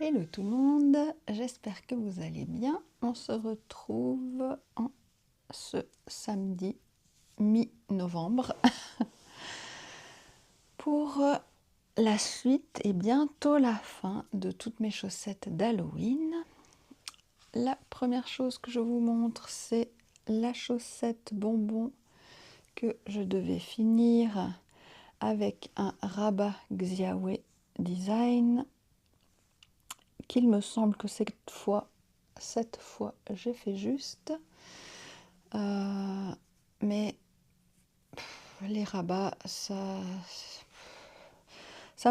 Hello tout le monde, j'espère que vous allez bien. On se retrouve en ce samedi mi-novembre pour la suite et bientôt la fin de toutes mes chaussettes d'Halloween. La première chose que je vous montre, c'est la chaussette bonbon que je devais finir avec un rabat Xiaoé design qu'il me semble que cette fois j'ai fait juste. Mais les rabats, ça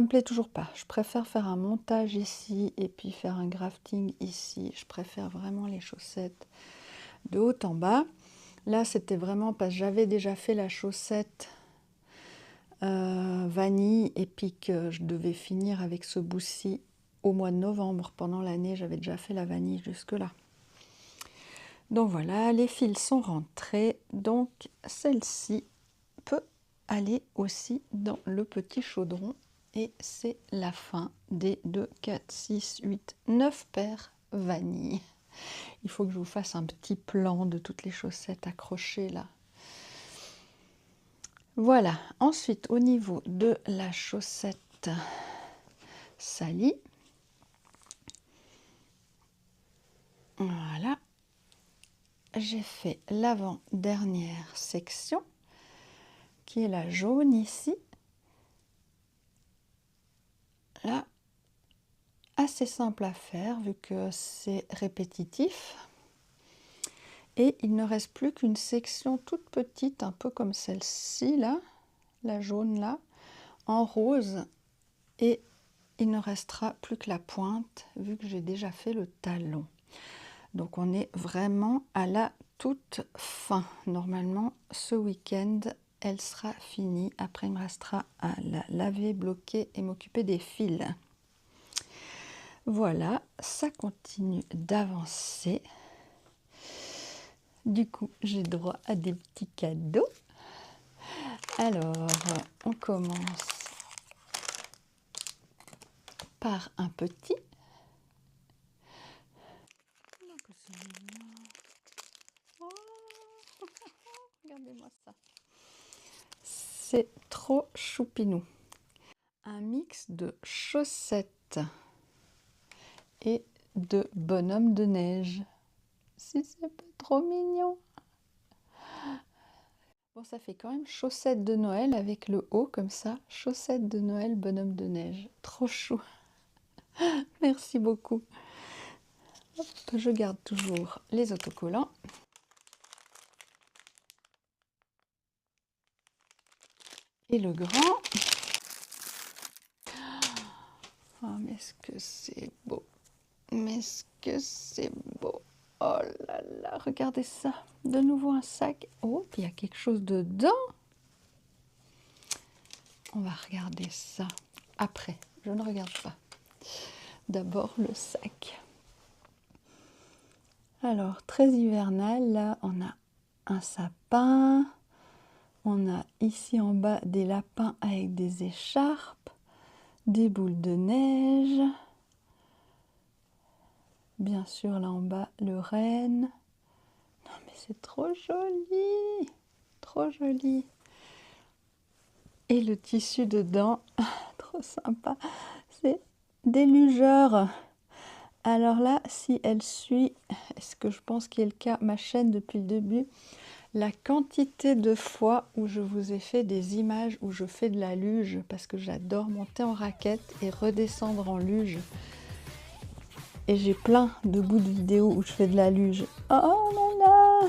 me plaît toujours pas. Je préfère faire un montage ici et puis faire un grafting ici. Je préfère vraiment les chaussettes de haut en bas. Là, c'était vraiment parce que j'avais déjà fait la chaussette vanille et puis que je devais finir avec ce bout-ci au mois de novembre. Pendant l'année, j'avais déjà fait la vanille jusque-là. Donc voilà, les fils sont rentrés. Donc celle-ci peut aller aussi dans le petit chaudron. Et c'est la fin des 2, 4, 6, 8, 9 paires vanille. Il faut que je vous fasse un petit plan de toutes les chaussettes accrochées là. Voilà, ensuite au niveau de la chaussette Sally, voilà, j'ai fait l'avant-dernière section qui est la jaune ici. Là, assez simple à faire vu que c'est répétitif. Et il ne reste plus qu'une section toute petite, un peu comme celle-ci là, la jaune là, en rose. Et il ne restera plus que la pointe, vu que j'ai déjà fait le talon. Donc on est vraiment à la toute fin. Normalement, ce week-end, elle sera finie. Après, il me restera à la laver, bloquer et m'occuper des fils. Voilà, ça continue d'avancer. Du coup, j'ai droit à des petits cadeaux. Alors, on commence par un petit. Oh, regardez-moi ça. C'est trop choupinou. Un mix de chaussettes et de bonhomme de neige. Si c'est pas trop mignon. Bon, ça fait quand même chaussettes de Noël avec le haut comme ça. Chaussettes de Noël, bonhomme de neige. Trop chou. Merci beaucoup. Hop, je garde toujours les autocollants. Et le grand. Oh, mais est-ce que c'est beau. Mais est-ce que c'est beau. Oh là là, regardez ça. De nouveau un sac. Oh, puis il y a quelque chose dedans. On va regarder ça après. Je ne regarde pas. D'abord le sac. Alors, très hivernal. Là, on a un sapin. On a ici en bas des lapins avec des écharpes. Des boules de neige. Bien sûr, là en bas, le renne. Non, mais c'est trop joli. Trop joli. Et le tissu dedans, trop sympa, c'est des lugeurs. Alors là, si elle suit, ce que je pense qui est le cas, ma chaîne depuis le début, la quantité de fois où je vous ai fait des images où je fais de la luge, parce que j'adore monter en raquette et redescendre en luge. Et j'ai plein de bouts de vidéos où je fais de la luge. Oh là là,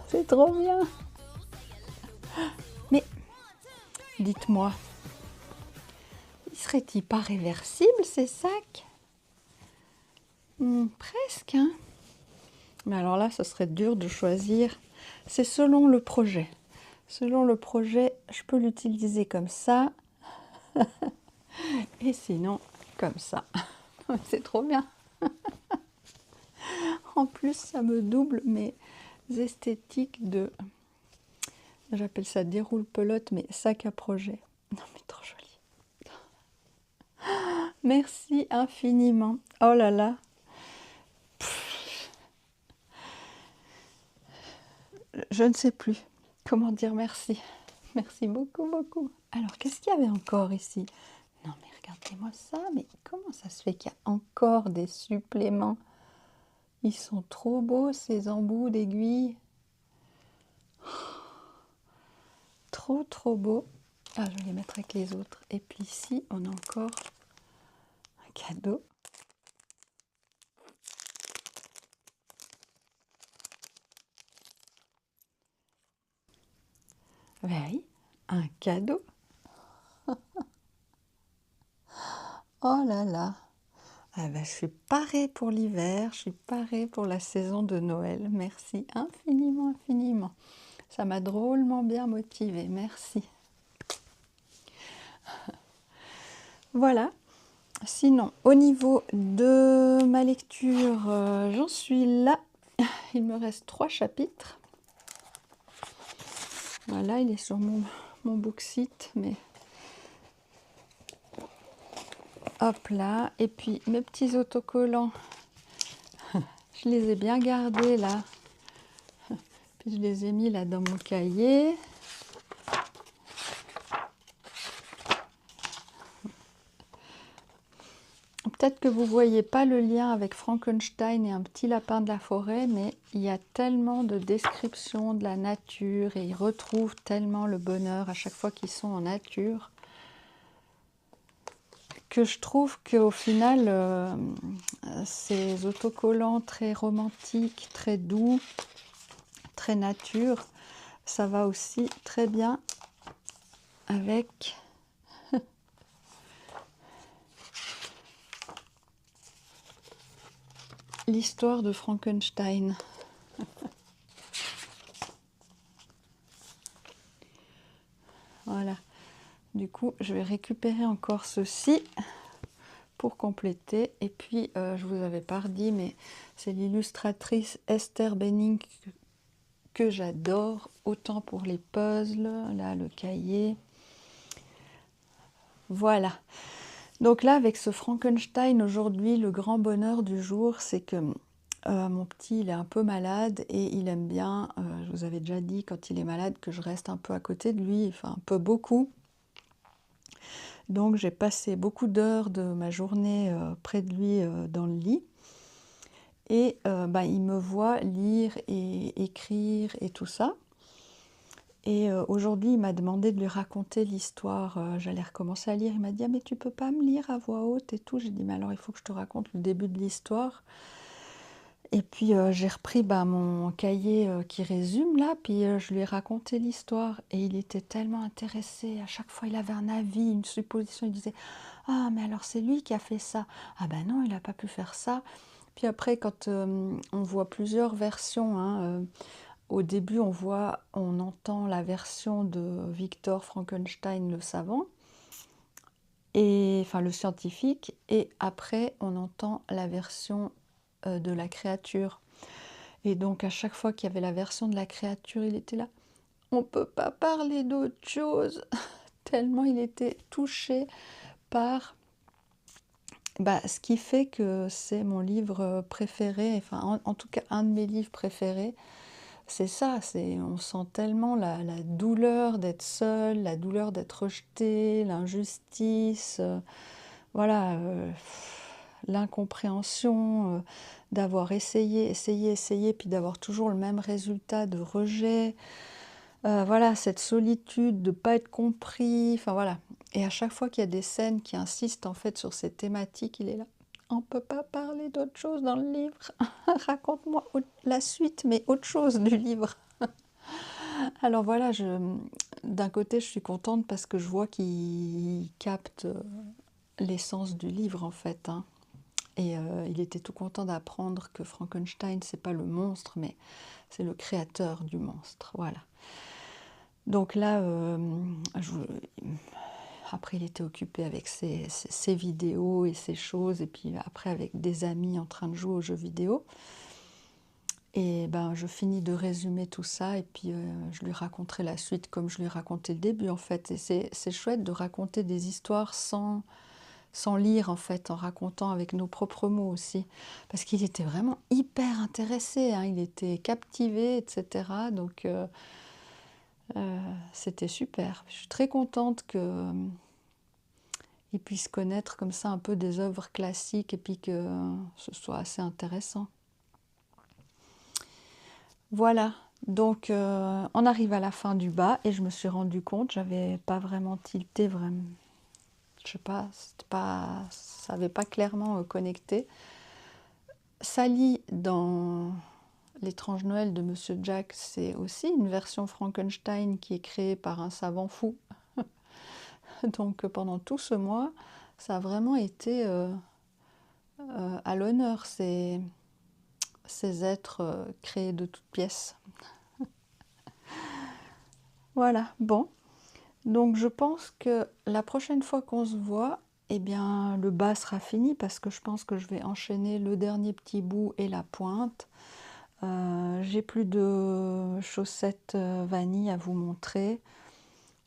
c'est trop bien. Mais dites-moi, serait-il pas réversible ces sacs? Presque, hein. Mais alors là, ce serait dur de choisir. C'est selon le projet. Selon le projet, je peux l'utiliser comme ça. Et sinon, comme ça. C'est trop bien. En plus, ça me double mes esthétiques de... J'appelle ça déroule-pelote, mais sac à projet. Non, mais trop joli. Merci infiniment. Oh là là. Je ne sais plus comment dire merci. Merci beaucoup, beaucoup. Alors, qu'est-ce qu'il y avait encore ici? Non, mais regardez-moi ça. Mais comment ça se fait qu'il y a encore des suppléments? Ils sont trop beaux, ces embouts d'aiguilles. Trop, trop beaux. Ah, je vais les mettre avec les autres. Et puis ici, on a encore un cadeau. Ben oui, un cadeau. Oh là là. Ah ben, je suis parée pour l'hiver, je suis parée pour la saison de Noël. Merci infiniment, infiniment. Ça m'a drôlement bien motivée. Merci. Voilà. Sinon, au niveau de ma lecture, j'en suis là. Il me reste 3 chapitres. Voilà, il est sur mon Booksite, mais hop là. Et puis mes petits autocollants, je les ai bien gardés là. Puis je les ai mis là dans mon cahier. Peut-être que vous ne voyez pas le lien avec Frankenstein et un petit lapin de la forêt, mais il y a tellement de descriptions de la nature et ils retrouvent tellement le bonheur à chaque fois qu'ils sont en nature que je trouve qu'au final, ces autocollants très romantiques, très doux, très nature, ça va aussi très bien avec l'histoire de Frankenstein. Voilà. Du coup, je vais récupérer encore ceci pour compléter. Et puis, je vous avais pas redit, mais c'est l'illustratrice Esther Benning que j'adore, autant pour les puzzles, là, le cahier. Voilà. Donc là, avec ce Frankenstein, aujourd'hui, le grand bonheur du jour, c'est que mon petit, il est un peu malade et il aime bien, je vous avais déjà dit quand il est malade que je reste un peu à côté de lui, enfin un peu beaucoup. Donc j'ai passé beaucoup d'heures de ma journée près de lui dans le lit. Et il me voit lire et écrire et tout ça. Et aujourd'hui, il m'a demandé de lui raconter l'histoire. J'allais recommencer à lire. Il m'a dit « Ah, mais tu peux pas me lire à voix haute et tout ?» J'ai dit « Mais alors, il faut que je te raconte le début de l'histoire. » Et puis, j'ai repris mon cahier qui résume là, puis je lui ai raconté l'histoire. Et il était tellement intéressé. À chaque fois, il avait un avis, une supposition. Il disait « Ah, mais alors, c'est lui qui a fait ça. Ah ben non, il n'a pas pu faire ça. » Puis après, quand on voit plusieurs versions, hein, au début, on entend la version de Victor Frankenstein, le savant, et, enfin le scientifique, et après, on entend la version de la créature. Et donc, à chaque fois qu'il y avait la version de la créature, il était là. On ne peut pas parler d'autre chose, tellement il était touché par ce qui fait que c'est mon livre préféré, enfin en tout cas un de mes livres préférés. C'est ça, on sent tellement la douleur d'être seul, la douleur d'être rejeté, l'injustice, voilà, l'incompréhension, d'avoir essayé, essayé, essayé, puis d'avoir toujours le même résultat de rejet. Voilà, cette solitude de ne pas être compris, enfin voilà. Et à chaque fois qu'il y a des scènes qui insistent en fait sur ces thématiques, il est là. On ne peut pas parler d'autre chose dans le livre. Raconte-moi la suite, mais autre chose du livre. Alors voilà, d'un côté, je suis contente parce que je vois qu'il capte l'essence du livre en fait. Hein. Et il était tout content d'apprendre que Frankenstein, c'est pas le monstre, mais c'est le créateur du monstre. Voilà. Donc là, après, il était occupé avec ses vidéos et ses choses, et puis après avec des amis en train de jouer aux jeux vidéo. Et je finis de résumer tout ça, et puis je lui raconterai la suite comme je lui ai raconté le début, en fait. Et c'est chouette de raconter des histoires sans sans lire en fait, en racontant avec nos propres mots aussi. Parce qu'il était vraiment hyper intéressé, hein, il était captivé, etc. Donc c'était super. Je suis très contente que il puisse connaître comme ça un peu des œuvres classiques et puis que ce soit assez intéressant. Voilà, donc on arrive à la fin du bas et je me suis rendu compte, j'avais pas vraiment tilté, vraiment, je sais pas, ça n'avait pas clairement connecté. Sally dans L'étrange Noël de Monsieur Jack, c'est aussi une version Frankenstein qui est créée par un savant fou. Donc pendant tout ce mois, ça a vraiment été à l'honneur, ces êtres créés de toutes pièces. Voilà, bon. Donc je pense que la prochaine fois qu'on se voit, eh bien le bas sera fini parce que je pense que je vais enchaîner le dernier petit bout et la pointe. J'ai plus de chaussettes vanille à vous montrer.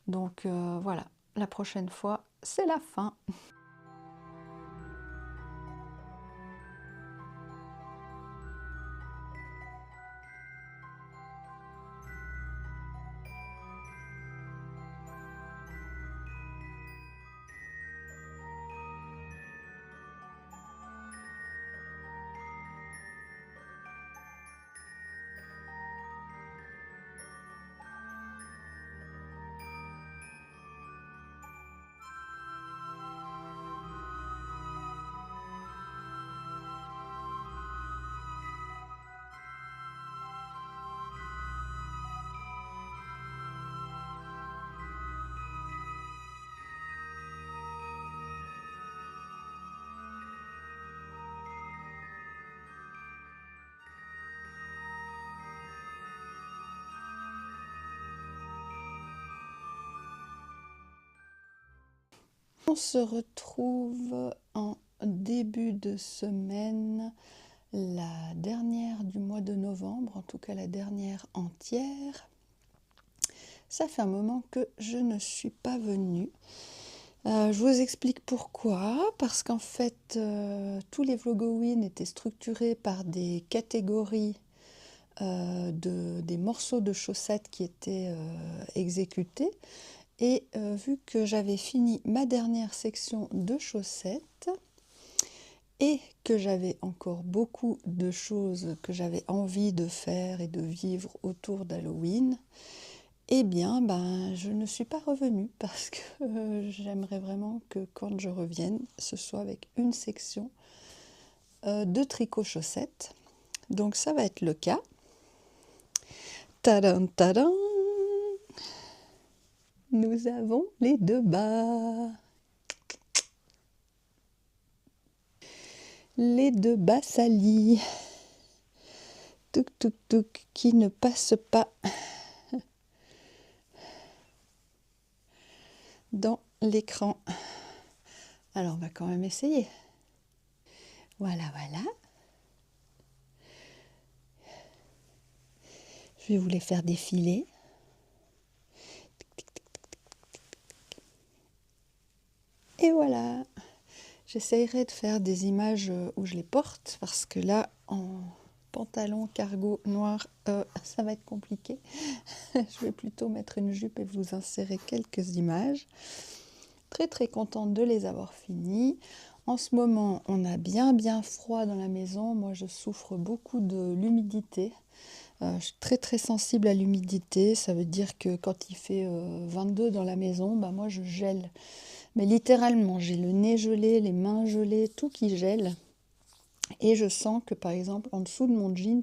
Donc voilà, la prochaine fois, c'est la fin. On se retrouve en début de semaine, la dernière du mois de novembre, en tout cas la dernière entière. Ça fait un moment que je ne suis pas venue. Je vous explique pourquoi. Parce qu'en fait, tous les Vlogoween étaient structurés par des catégories des morceaux de chaussettes qui étaient exécutés. Et vu que j'avais fini ma dernière section de chaussettes et que j'avais encore beaucoup de choses que j'avais envie de faire et de vivre autour d'Halloween, eh bien, je ne suis pas revenue parce que j'aimerais vraiment que quand je revienne, ce soit avec une section de tricot chaussettes. Donc ça va être le cas. Tadam, tadam! Nous avons les deux bas. Les deux bas Sally. Touc, touc, touc, qui ne passe pas dans l'écran. Alors, on va quand même essayer. Voilà, voilà. Je vais vous les faire défiler. Et voilà. J'essayerai de faire des images où je les porte parce que là, en pantalon cargo noir, ça va être compliqué. Je vais plutôt mettre une jupe et vous insérer quelques images. Très très contente de les avoir finies. En ce moment, on a bien froid dans la maison. Moi, je souffre beaucoup de l'humidité. Je suis très très sensible à l'humidité. Ça veut dire que quand il fait 22 dans la maison, moi je gèle. Mais littéralement, j'ai le nez gelé, les mains gelées, tout qui gèle. Et je sens que par exemple, en dessous de mon jeans,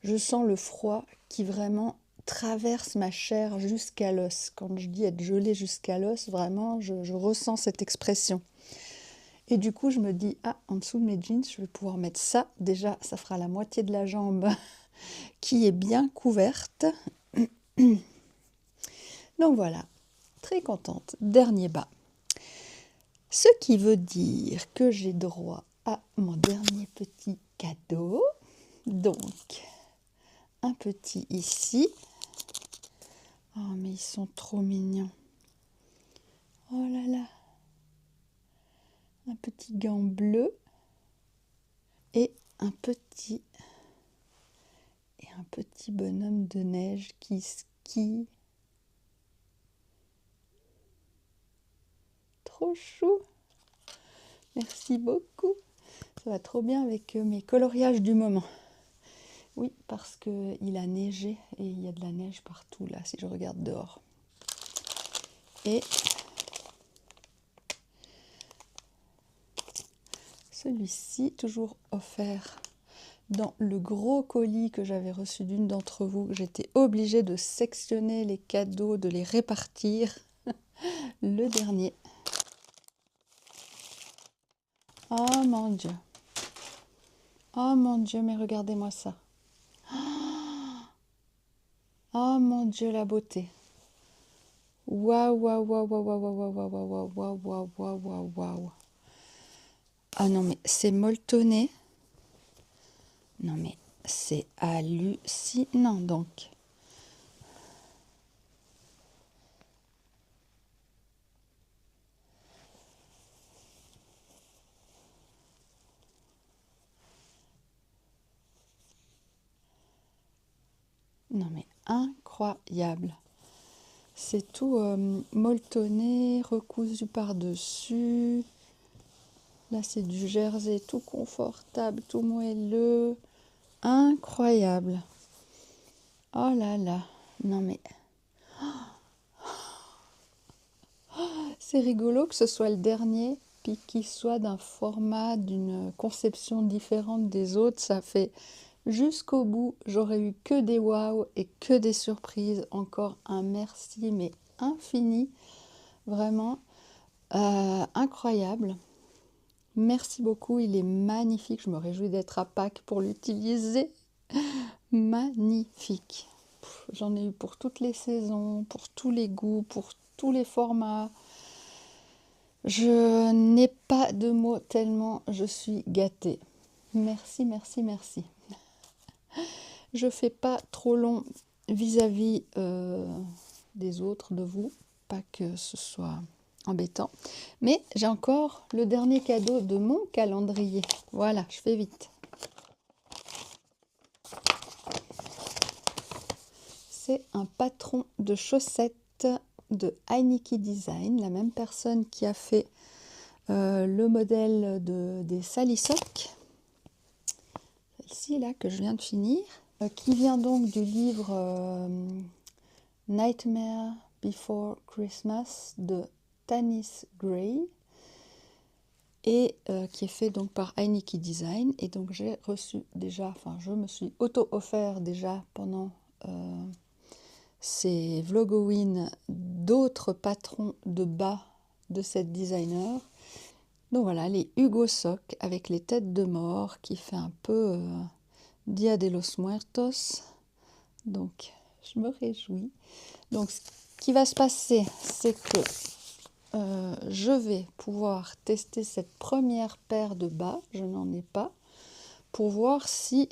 je sens le froid qui vraiment traverse ma chair jusqu'à l'os. Quand je dis être gelé jusqu'à l'os, vraiment, je ressens cette expression. Et du coup, je me dis, en dessous de mes jeans, je vais pouvoir mettre ça. Déjà, ça fera la moitié de la jambe qui est bien couverte. Donc voilà, très contente. Dernier bas. Ce qui veut dire que j'ai droit à mon dernier petit cadeau. Donc, un petit ici. Oh, mais ils sont trop mignons. Oh là là. un petit gant bleu et un petit bonhomme de neige qui skie. Trop chou. Merci beaucoup. Ça va trop bien avec mes coloriages du moment. Oui, parce qu'il a neigé et il y a de la neige partout là, si je regarde dehors. Et celui-ci, toujours offert dans le gros colis que j'avais reçu d'une d'entre vous. J'étais obligée de sectionner les cadeaux, de les répartir. Le dernier. Oh mon Dieu. Oh mon Dieu, mais regardez-moi ça. Oh mon Dieu, la beauté. Waouh, waouh, waouh, waouh, waouh, waouh, waouh, waouh, waouh, waouh, waouh, waouh, waouh. Ah non, mais c'est molletonné. Non, mais c'est hallucinant, donc. Non, mais incroyable. C'est tout molletonné, recousu par-dessus. Là, c'est du jersey tout confortable, tout moelleux. Incroyable. Oh là là. Non, mais c'est rigolo que ce soit le dernier, puis qu'il soit d'un format, d'une conception différente des autres. Ça fait jusqu'au bout, j'aurais eu que des waouh et que des surprises. Encore un merci, mais infini. Vraiment incroyable. Merci beaucoup, il est magnifique. Je me réjouis d'être à Pâques pour l'utiliser. Magnifique. J'en ai eu pour toutes les saisons, pour tous les goûts, pour tous les formats. Je n'ai pas de mots tellement je suis gâtée. Merci, merci, merci. Je fais pas trop long vis-à-vis des autres, de vous, pas que ce soit embêtant. Mais j'ai encore le dernier cadeau de mon calendrier. Voilà, je fais vite. C'est un patron de chaussettes de Heineke Design, la même personne qui a fait le modèle des Salisok. Celle-ci là que je viens de finir, qui vient donc du livre Nightmare Before Christmas de Tanis Gray et qui est fait donc par Heineke Design. Et donc j'ai reçu déjà, enfin je me suis auto-offert déjà pendant ces Vlogoween d'autres patrons de bas de cette designer. Donc voilà, les Hugo Sock avec les têtes de mort qui fait un peu Dia de los Muertos. Donc je me réjouis. Donc ce qui va se passer, c'est que je vais pouvoir tester cette première paire de bas, je n'en ai pas, pour voir si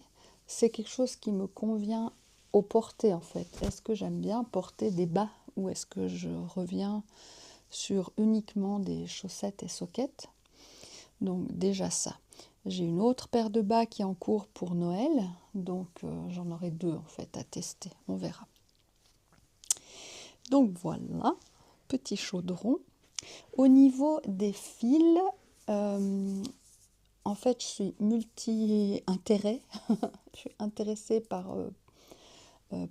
c'est quelque chose qui me convient au porter en fait. Est-ce que j'aime bien porter des bas ou est-ce que je reviens sur uniquement des chaussettes et soquettes? Donc déjà ça. J'ai une autre paire de bas qui est en cours pour Noël, donc j'en aurai deux en fait à tester, on verra. Donc voilà, petit chaudron. Au niveau des fils, en fait je suis multi-intérêt, je suis intéressée par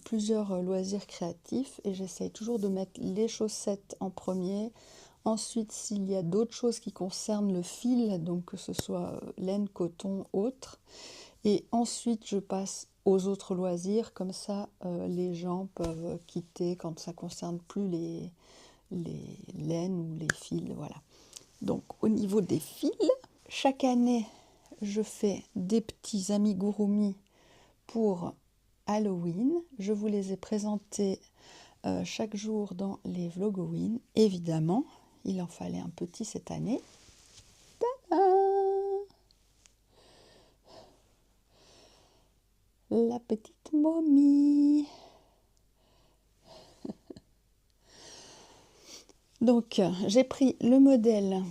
plusieurs loisirs créatifs et j'essaye toujours de mettre les chaussettes en premier. Ensuite, s'il y a d'autres choses qui concernent le fil, donc que ce soit laine, coton, autre. Et ensuite, je passe aux autres loisirs. Comme ça, les gens peuvent quitter quand ça ne concerne plus les laines ou les fils. Voilà. Donc, au niveau des fils, chaque année, je fais des petits amigurumi pour Halloween. Je vous les ai présentés chaque jour dans les Vlogoween, évidemment. Il en fallait un petit cette année. Ta-da! La petite momie. Donc, j'ai pris le modèle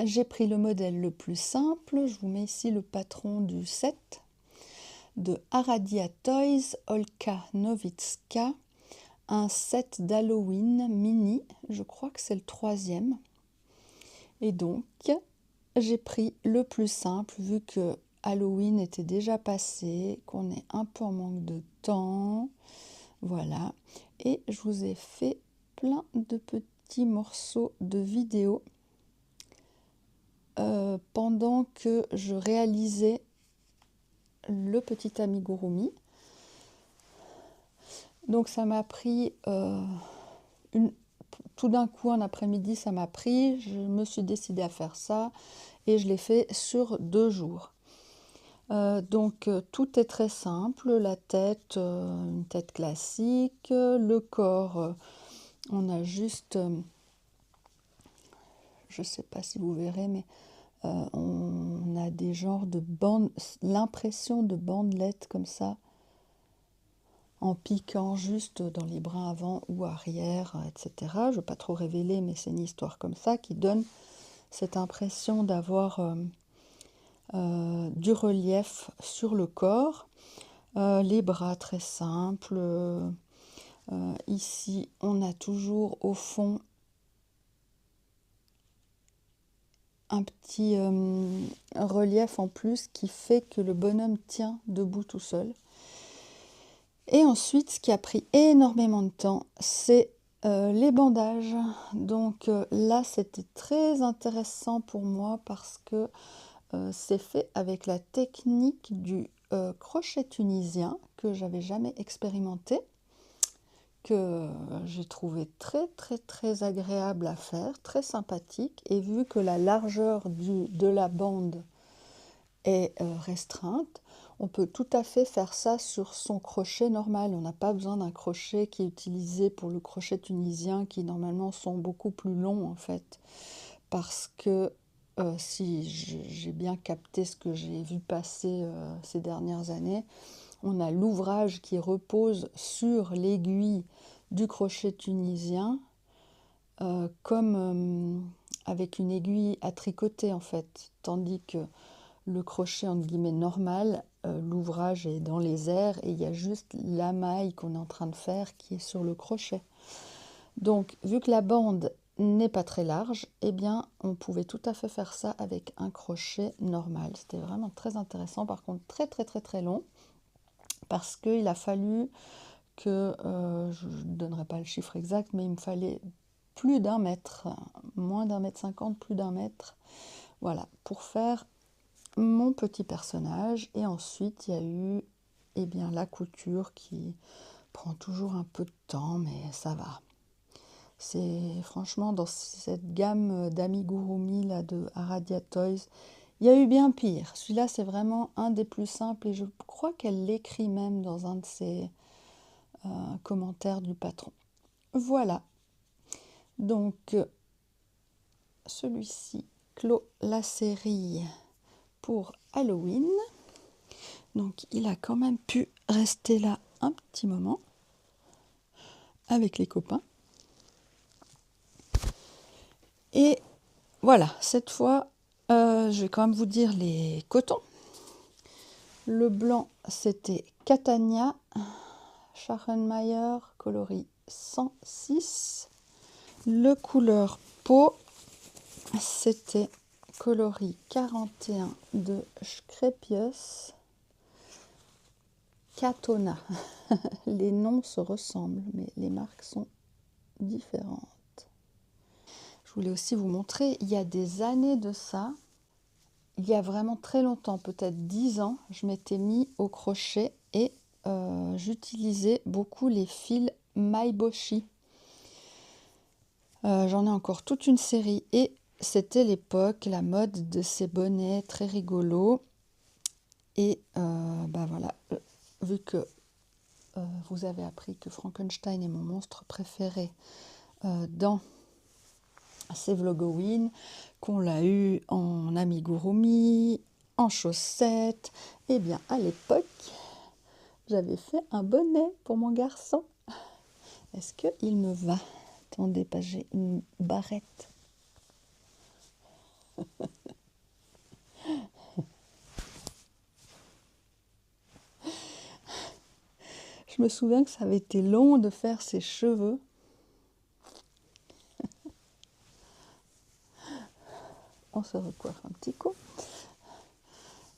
j'ai pris le modèle le plus simple. Je vous mets ici le patron du set de Aradia Toys, Olka Nowicka, un set d'Halloween mini, je crois que c'est le 3e. Et donc, j'ai pris le plus simple, vu que Halloween était déjà passé, qu'on est un peu en manque de temps. Voilà. Et je vous ai fait plein de petits morceaux de vidéo pendant que je réalisais le petit amigurumi. Donc ça m'a pris tout d'un coup un après-midi, ça m'a pris, je me suis décidée à faire ça et je l'ai fait sur 2 jours. Donc tout est très simple, la tête, une tête classique, le corps, on a juste, je ne sais pas si vous verrez, mais on a des genres de bandes, l'impression de bandelettes comme ça, en piquant juste dans les brins avant ou arrière, etc. Je ne veux pas trop révéler, mais c'est une histoire comme ça qui donne cette impression d'avoir du relief sur le corps. Les bras très simples. Ici, on a toujours au fond un petit relief en plus qui fait que le bonhomme tient debout tout seul. Et ensuite, ce qui a pris énormément de temps, c'est les bandages. Donc là, c'était très intéressant pour moi parce que c'est fait avec la technique du crochet tunisien que j'avais jamais expérimenté, que j'ai trouvé très agréable à faire, très sympathique. Et vu que la largeur de la bande est restreinte, on peut tout à fait faire ça sur son crochet normal. On n'a pas besoin d'un crochet qui est utilisé pour le crochet tunisien, qui normalement sont beaucoup plus longs en fait. Parce que si j'ai bien capté ce que j'ai vu passer ces dernières années, on a l'ouvrage qui repose sur l'aiguille du crochet tunisien, comme avec une aiguille à tricoter en fait, tandis que le crochet entre guillemets normal, l'ouvrage est dans les airs et il y a juste la maille qu'on est en train de faire qui est sur le crochet. Donc vu que la bande n'est pas très large, eh bien on pouvait tout à fait faire ça avec un crochet normal. C'était vraiment très intéressant, par contre très long, parce qu'il a fallu que, je ne donnerai pas le chiffre exact, mais il me fallait plus d'1 mètre, moins d'1,50 m, plus d'1 mètre, voilà, pour faire mon petit personnage. Et ensuite il y a eu bien la couture qui prend toujours un peu de temps, mais ça va. C'est franchement dans cette gamme d'amigurumi là de Aradia Toys, il y a eu bien pire. Celui-là c'est vraiment un des plus simples et je crois qu'elle l'écrit même dans un de ses commentaires du patron. Voilà. Donc celui-ci clôt la série pour Halloween. Donc il a quand même pu rester là un petit moment avec les copains. Et voilà, cette fois, je vais quand même vous dire les cotons. Le blanc, c'était Catania, Scharrenmayer, coloris 106. Le couleur peau, c'était coloris 41 de Screpius. Catona. Les noms se ressemblent, mais les marques sont différentes. Je voulais aussi vous montrer, il y a des années de ça, il y a vraiment très longtemps, peut-être 10 ans, je m'étais mis au crochet et j'utilisais beaucoup les fils Maiboshi. J'en ai encore toute une série et c'était l'époque, la mode de ces bonnets très rigolos. Et bah voilà, vu que vous avez appris que Frankenstein est mon monstre préféré dans ces Vlogoween, qu'on l'a eu en amigurumi, en chaussettes, et bien à l'époque, j'avais fait un bonnet pour mon garçon. Est-ce qu'il me va? Attendez, pas j'ai une barrette. Je me souviens que ça avait été long de faire ses cheveux. On se recoiffe un petit coup.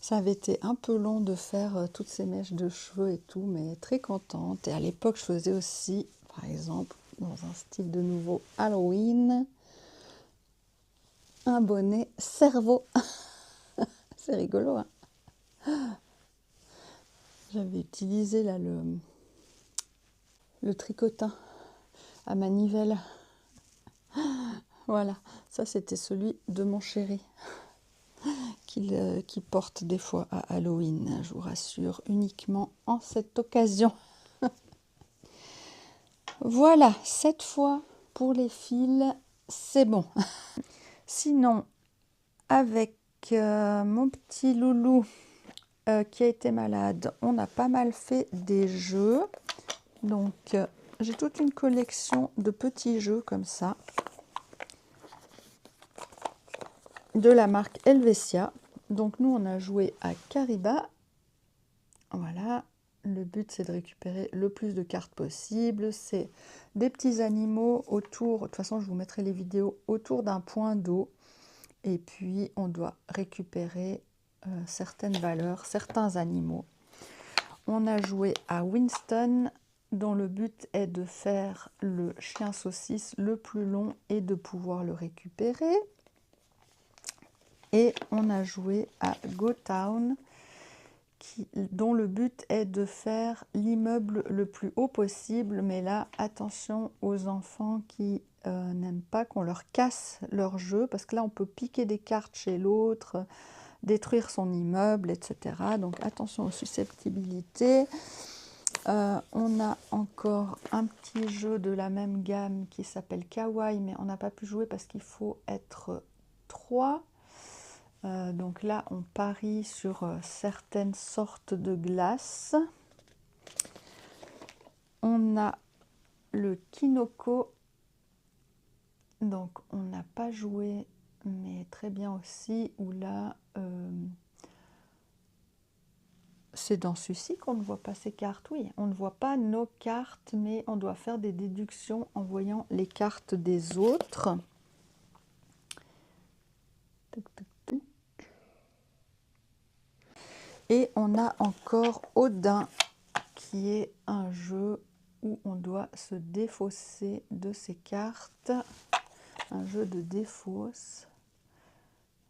Ça avait été un peu long de faire toutes ces mèches de cheveux et tout, mais très contente. Et à l'époque, je faisais aussi, par exemple, dans un style de nouveau Halloween, un bonnet cerveau. C'est rigolo, hein? J'avais utilisé là le tricotin à manivelle. Voilà, ça c'était celui de mon chéri qui porte des fois à Halloween, je vous rassure, uniquement en cette occasion. Voilà, cette fois pour les fils, c'est bon. Sinon, avec mon petit loulou qui a été malade, on a pas mal fait des jeux. Donc, j'ai toute une collection de petits jeux comme ça, de la marque Helvetia. Donc, nous, on a joué à Kariba. Voilà, le but, c'est de récupérer le plus de cartes possible. C'est des petits animaux autour, de toute façon, je vous mettrai les vidéos, autour d'un point d'eau. Et puis, on doit récupérer certaines valeurs, certains animaux. On a joué à Winston, dont le but est de faire le chien saucisse le plus long et de pouvoir le récupérer. Et on a joué à Go Town, dont le but est de faire l'immeuble le plus haut possible. Mais là, attention aux enfants qui n'aiment pas qu'on leur casse leur jeu, parce que là, on peut piquer des cartes chez l'autre, détruire son immeuble, etc. Donc attention aux susceptibilités. On a encore un petit jeu de la même gamme qui s'appelle Kawaii, mais on n'a pas pu jouer parce qu'il faut être 3. Donc là, on parie sur certaines sortes de glaces. On a le Kinoko. Donc on n'a pas joué, mais très bien aussi, où là... c'est dans celui-ci qu'on ne voit pas ces cartes. Oui, on ne voit pas nos cartes, mais on doit faire des déductions en voyant les cartes des autres. Et on a encore Odin, qui est un jeu où on doit se défausser de ces cartes. Un jeu de défausse.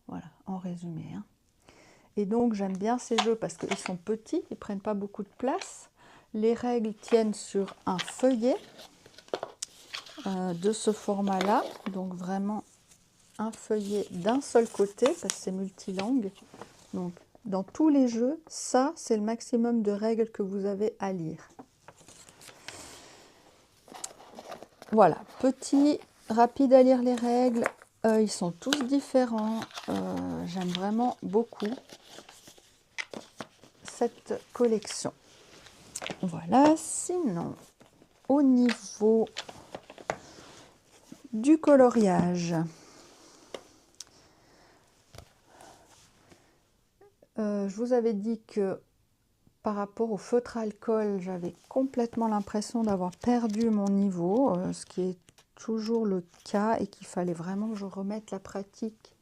Voilà, en résumé, hein. Et donc j'aime bien ces jeux parce qu'ils sont petits, ils ne prennent pas beaucoup de place. Les règles tiennent sur un feuillet de ce format-là. Donc vraiment un feuillet d'un seul côté parce que c'est multilangue. Donc dans tous les jeux, ça c'est le maximum de règles que vous avez à lire. Voilà, petit, rapide à lire les règles. Ils sont tous différents. J'aime vraiment beaucoup cette collection. Voilà, sinon, au niveau du coloriage, je vous avais dit que par rapport au feutre alcool, j'avais complètement l'impression d'avoir perdu mon niveau, ce qui est toujours le cas et qu'il fallait vraiment que je remette la pratique.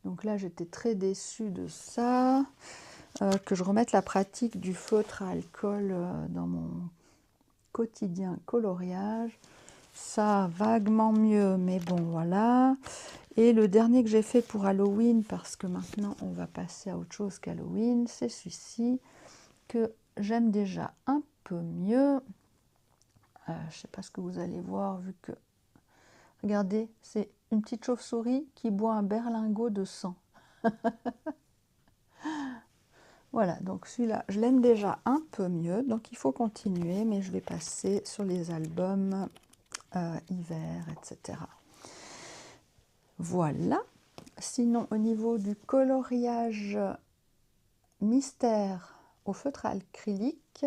Donc là, j'étais très déçue de ça. Que je remette la pratique du feutre à alcool dans mon quotidien coloriage. Ça, vaguement mieux, mais bon, voilà. Et le dernier que j'ai fait pour Halloween, parce que maintenant, on va passer à autre chose qu'Halloween, c'est celui-ci, que j'aime déjà un peu mieux. Je ne sais pas ce que vous allez voir, vu que... Regardez, c'est une petite chauve-souris qui boit un berlingot de sang. Voilà, donc celui-là, je l'aime déjà un peu mieux, donc il faut continuer, mais je vais passer sur les albums hiver, etc. Voilà. Sinon, au niveau du coloriage mystère au feutre acrylique,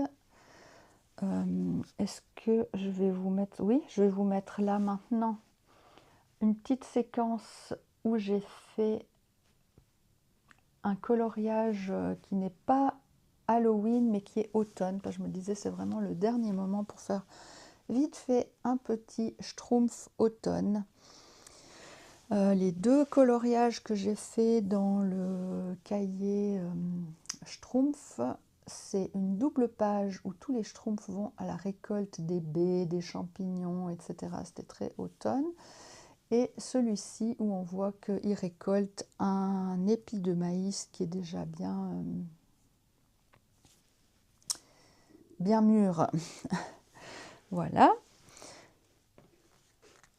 est-ce que je vais vous mettre... Oui, je vais vous mettre là maintenant une petite séquence où j'ai fait un coloriage qui n'est pas Halloween mais qui est automne, parce que je me disais c'est vraiment le dernier moment pour faire vite fait un petit schtroumpf automne. Les deux coloriages que j'ai fait dans le cahier schtroumpf, c'est une double page où tous les schtroumpfs vont à la récolte des baies, des champignons, etc. C'était très automne. Et celui-ci où on voit qu'il récolte un épi de maïs qui est déjà bien mûr. Voilà.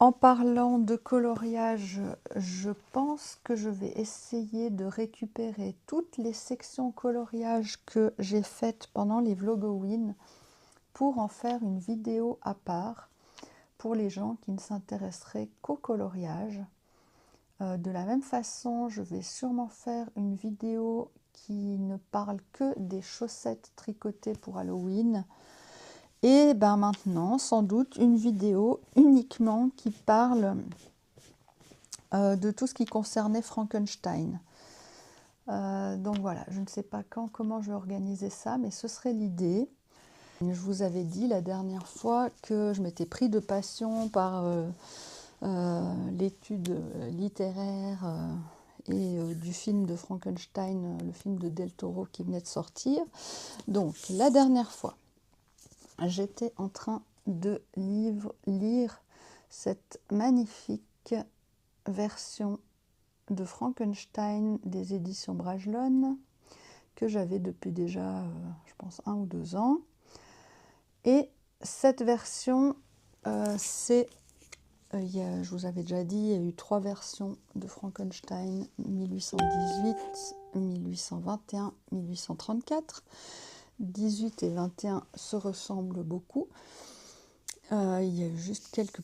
En parlant de coloriage, je pense que je vais essayer de récupérer toutes les sections coloriage que j'ai faites pendant les Vlogoween pour en faire une vidéo à part pour les gens qui ne s'intéresseraient qu'au coloriage. De la même façon, je vais sûrement faire une vidéo qui ne parle que des chaussettes tricotées pour Halloween. Et ben maintenant, sans doute, une vidéo uniquement qui parle de tout ce qui concernait Frankenstein. Donc voilà, je ne sais pas comment je vais organiser ça, mais ce serait l'idée. Je vous avais dit la dernière fois que je m'étais pris de passion par l'étude littéraire et du film de Frankenstein, le film de Del Toro qui venait de sortir. Donc la dernière fois, j'étais en train de lire cette magnifique version de Frankenstein des éditions Bragelonne que j'avais depuis déjà, je pense, 1 ou 2 ans. Et cette version, je vous avais déjà dit, il y a eu 3 versions de Frankenstein, 1818, 1821, 1834. 18 et 21 se ressemblent beaucoup. Il y a eu juste quelques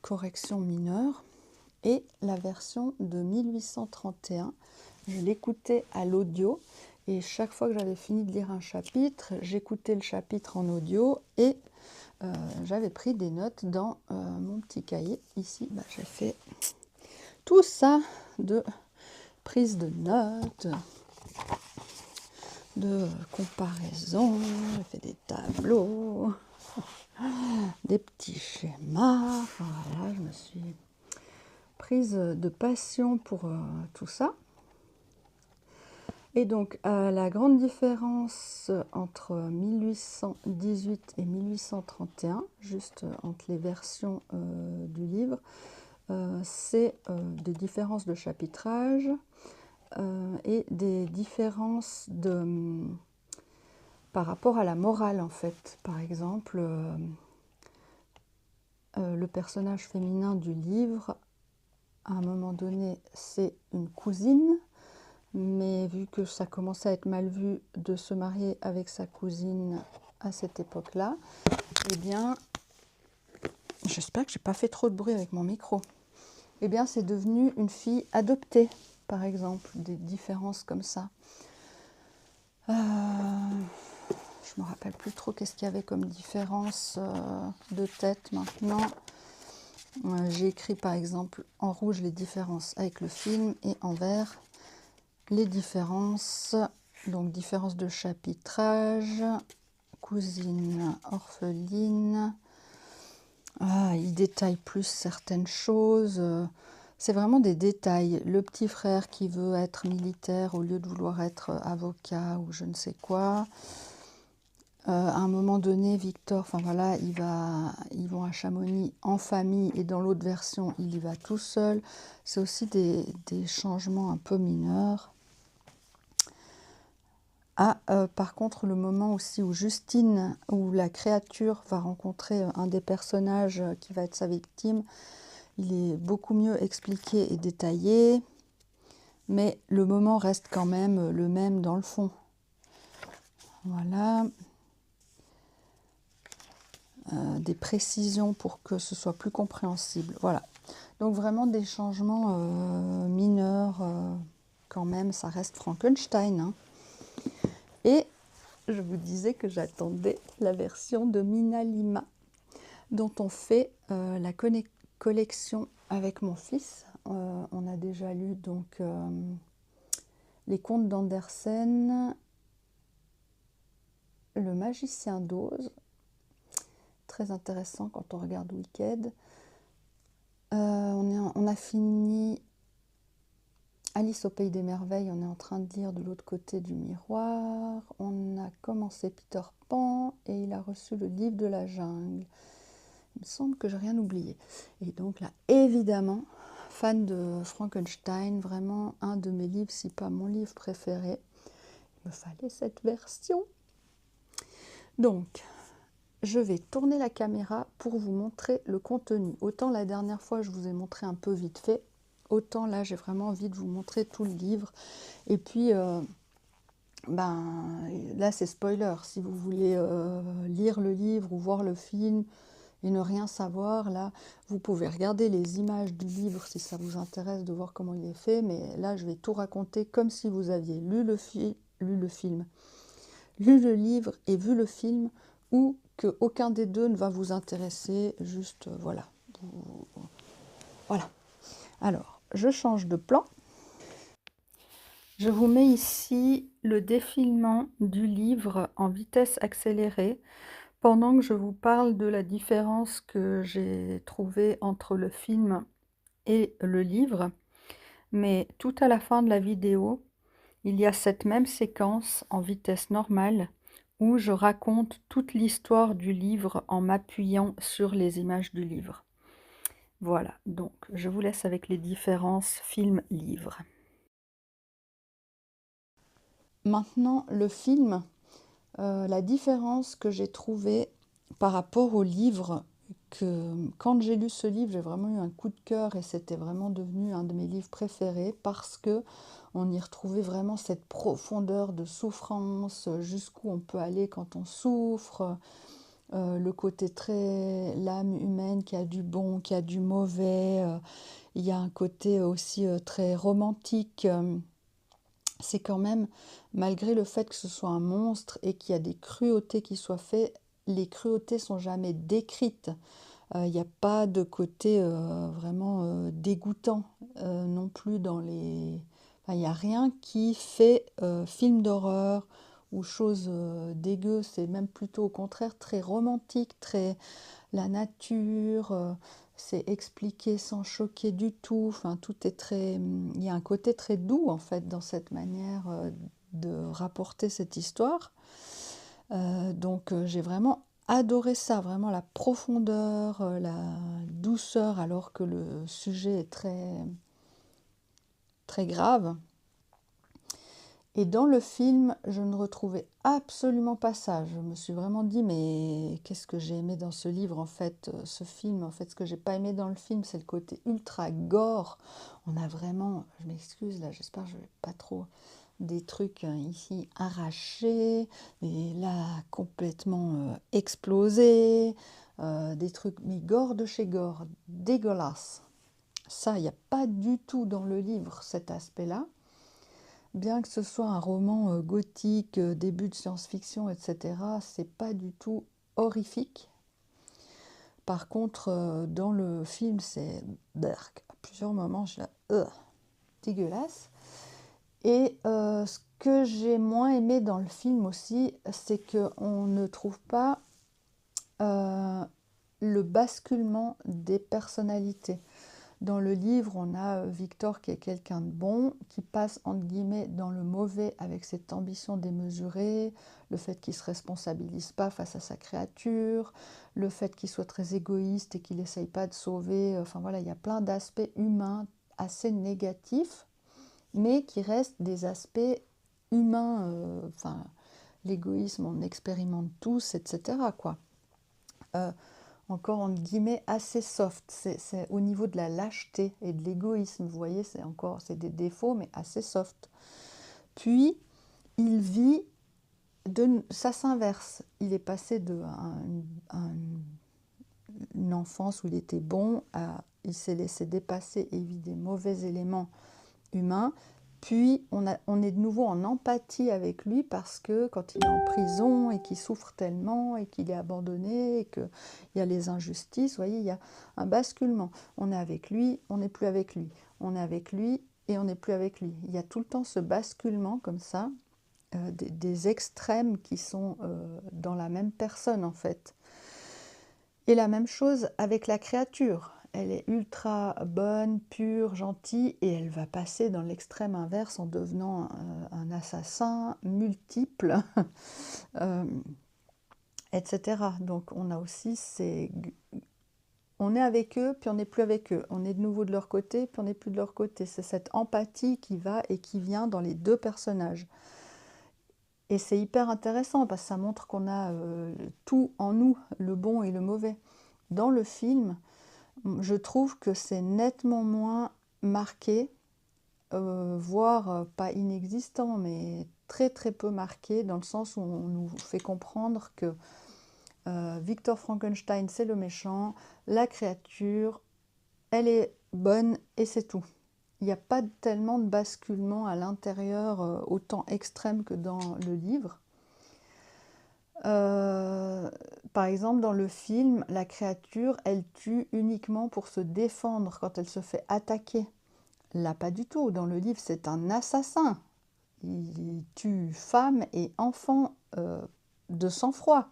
corrections mineures. Et la version de 1831, je l'écoutais à l'audio. Et chaque fois que j'avais fini de lire un chapitre, j'écoutais le chapitre en audio et j'avais pris des notes dans mon petit cahier. Ici, j'ai fait tout ça de prise de notes, de comparaison, j'ai fait des tableaux, des petits schémas. Voilà, je me suis prise de passion pour tout ça. Et donc, la grande différence entre 1818 et 1831, juste entre les versions du livre, c'est des différences de chapitrage et des différences par rapport à la morale, en fait. Par exemple, le personnage féminin du livre, à un moment donné, c'est une cousine. Mais vu que ça commençait à être mal vu de se marier avec sa cousine à cette époque-là, eh bien, j'espère que j'ai pas fait trop de bruit avec mon micro. Eh bien, c'est devenu une fille adoptée, par exemple, des différences comme ça. Je me rappelle plus trop qu'est-ce qu'il y avait comme différence de tête maintenant. J'ai écrit par exemple en rouge les différences avec le film et en vert les différences, donc différence de chapitrage, cousine orpheline. Il détaille plus certaines choses. C'est vraiment des détails. Le petit frère qui veut être militaire au lieu de vouloir être avocat ou je ne sais quoi. À un moment donné, Victor, enfin voilà, ils vont à Chamonix en famille et dans l'autre version, il y va tout seul. C'est aussi des changements un peu mineurs. Par contre, le moment aussi où Justine, où la créature va rencontrer un des personnages qui va être sa victime, il est beaucoup mieux expliqué et détaillé, mais le moment reste quand même le même dans le fond. Voilà. Des précisions pour que ce soit plus compréhensible. Voilà. Donc vraiment des changements mineurs quand même, ça reste Frankenstein. Hein. Et je vous disais que j'attendais la version de Mina Lima, dont on fait la collection avec mon fils. On a déjà lu donc les contes d'Andersen, Le Magicien d'Oz, très intéressant quand on regarde Wicked. On a fini Alice au Pays des Merveilles, on est en train de lire De l'autre côté du miroir. On a commencé Peter Pan et il a reçu le livre de la jungle. Il me semble que j'ai rien oublié. Et donc là, évidemment, fan de Frankenstein, vraiment un de mes livres, si pas mon livre préféré. Il me fallait cette version. Donc, je vais tourner la caméra pour vous montrer le contenu. Autant la dernière fois, je vous ai montré un peu vite fait, autant là, j'ai vraiment envie de vous montrer tout le livre. Et puis, là, c'est spoiler. Si vous voulez lire le livre ou voir le film et ne rien savoir, là, vous pouvez regarder les images du livre si ça vous intéresse de voir comment il est fait. Mais là, je vais tout raconter comme si vous aviez lu le film, lu le livre et vu le film, ou qu'aucun des deux ne va vous intéresser. Juste, voilà. Voilà. Alors, je change de plan. Je vous mets ici le défilement du livre en vitesse accélérée pendant que je vous parle de la différence que j'ai trouvée entre le film et le livre. Mais tout à la fin de la vidéo, il y a cette même séquence en vitesse normale où je raconte toute l'histoire du livre en m'appuyant sur les images du livre. Voilà, donc je vous laisse avec les différences film-livre. Maintenant, le film, la différence que j'ai trouvée par rapport au livre, que quand j'ai lu ce livre, j'ai vraiment eu un coup de cœur et c'était vraiment devenu un de mes livres préférés parce que on y retrouvait vraiment cette profondeur de souffrance, jusqu'où on peut aller quand on souffre, le côté très l'âme humaine qui a du bon, qui a du mauvais. Il y a un côté aussi très romantique. C'est quand même, malgré le fait que ce soit un monstre et qu'il y a des cruautés qui soient faites, les cruautés sont jamais décrites. Il n'y a pas de côté vraiment dégoûtant non plus dans les... Enfin, il n'y a rien qui fait film d'horreur ou chose dégueu. C'est même plutôt au contraire très romantique, très la nature. C'est expliqué sans choquer du tout. Enfin, tout est très... Il y a un côté très doux en fait dans cette manière de rapporter cette histoire. Donc j'ai vraiment adoré ça, vraiment la profondeur, la douceur, alors que le sujet est très, très grave. Et dans le film, je ne retrouvais absolument pas ça. Je me suis vraiment dit, mais qu'est-ce que j'ai aimé dans ce livre, en fait, ce film. En fait, ce que j'ai pas aimé dans le film, c'est le côté ultra gore. On a vraiment, je m'excuse là, j'espère que je vais pas trop, des trucs ici arrachés, et là complètement explosés, des trucs, mais gore de chez gore, dégueulasse. Ça, il n'y a pas du tout dans le livre cet aspect-là. Bien que ce soit un roman gothique, début de science-fiction, etc., c'est pas du tout horrifique. Par contre, dans le film, c'est berk. À plusieurs moments, je suis là, dégueulasse. Et ce que j'ai moins aimé dans le film aussi, c'est qu'on ne trouve pas le basculement des personnalités. Dans le livre, on a Victor qui est quelqu'un de bon, qui passe entre guillemets dans le mauvais avec cette ambition démesurée, le fait qu'il ne se responsabilise pas face à sa créature, le fait qu'il soit très égoïste et qu'il n'essaye pas de sauver. Enfin voilà, il y a plein d'aspects humains assez négatifs, mais qui restent des aspects humains. Enfin, l'égoïsme, on expérimente tous, etc. quoi. Encore entre guillemets assez soft. C'est au niveau de la lâcheté et de l'égoïsme, vous voyez, c'est des défauts, mais assez soft. Puis, il vit, ça s'inverse. Il est passé de une enfance où il était bon à... Il s'est laissé dépasser et vit des mauvais éléments humains. Puis on est de nouveau en empathie avec lui parce que quand il est en prison et qu'il souffre tellement et qu'il est abandonné et qu'il y a les injustices, vous voyez, il y a un basculement. On est avec lui, on n'est plus avec lui. On est avec lui et on n'est plus avec lui. Il y a tout le temps ce basculement comme ça, des extrêmes qui sont dans la même personne en fait. Et la même chose avec la créature. Elle est ultra bonne, pure, gentille, et elle va passer dans l'extrême inverse en devenant un assassin multiple, etc. Donc on a aussi ces... On est avec eux, puis on n'est plus avec eux. On est de nouveau de leur côté, puis on n'est plus de leur côté. C'est cette empathie qui va et qui vient dans les deux personnages. Et c'est hyper intéressant parce que ça montre qu'on a tout en nous, le bon et le mauvais. Dans le film, je trouve que c'est nettement moins marqué, voire pas inexistant, mais très très peu marqué, dans le sens où on nous fait comprendre que Victor Frankenstein c'est le méchant, la créature, elle est bonne et c'est tout. Il n'y a pas tellement de basculement à l'intérieur autant extrême que dans le livre. Par exemple, dans le film, la créature, elle tue uniquement pour se défendre quand elle se fait attaquer. Là, pas du tout. Dans le livre, c'est un assassin. Il tue femmes et enfants de sang-froid.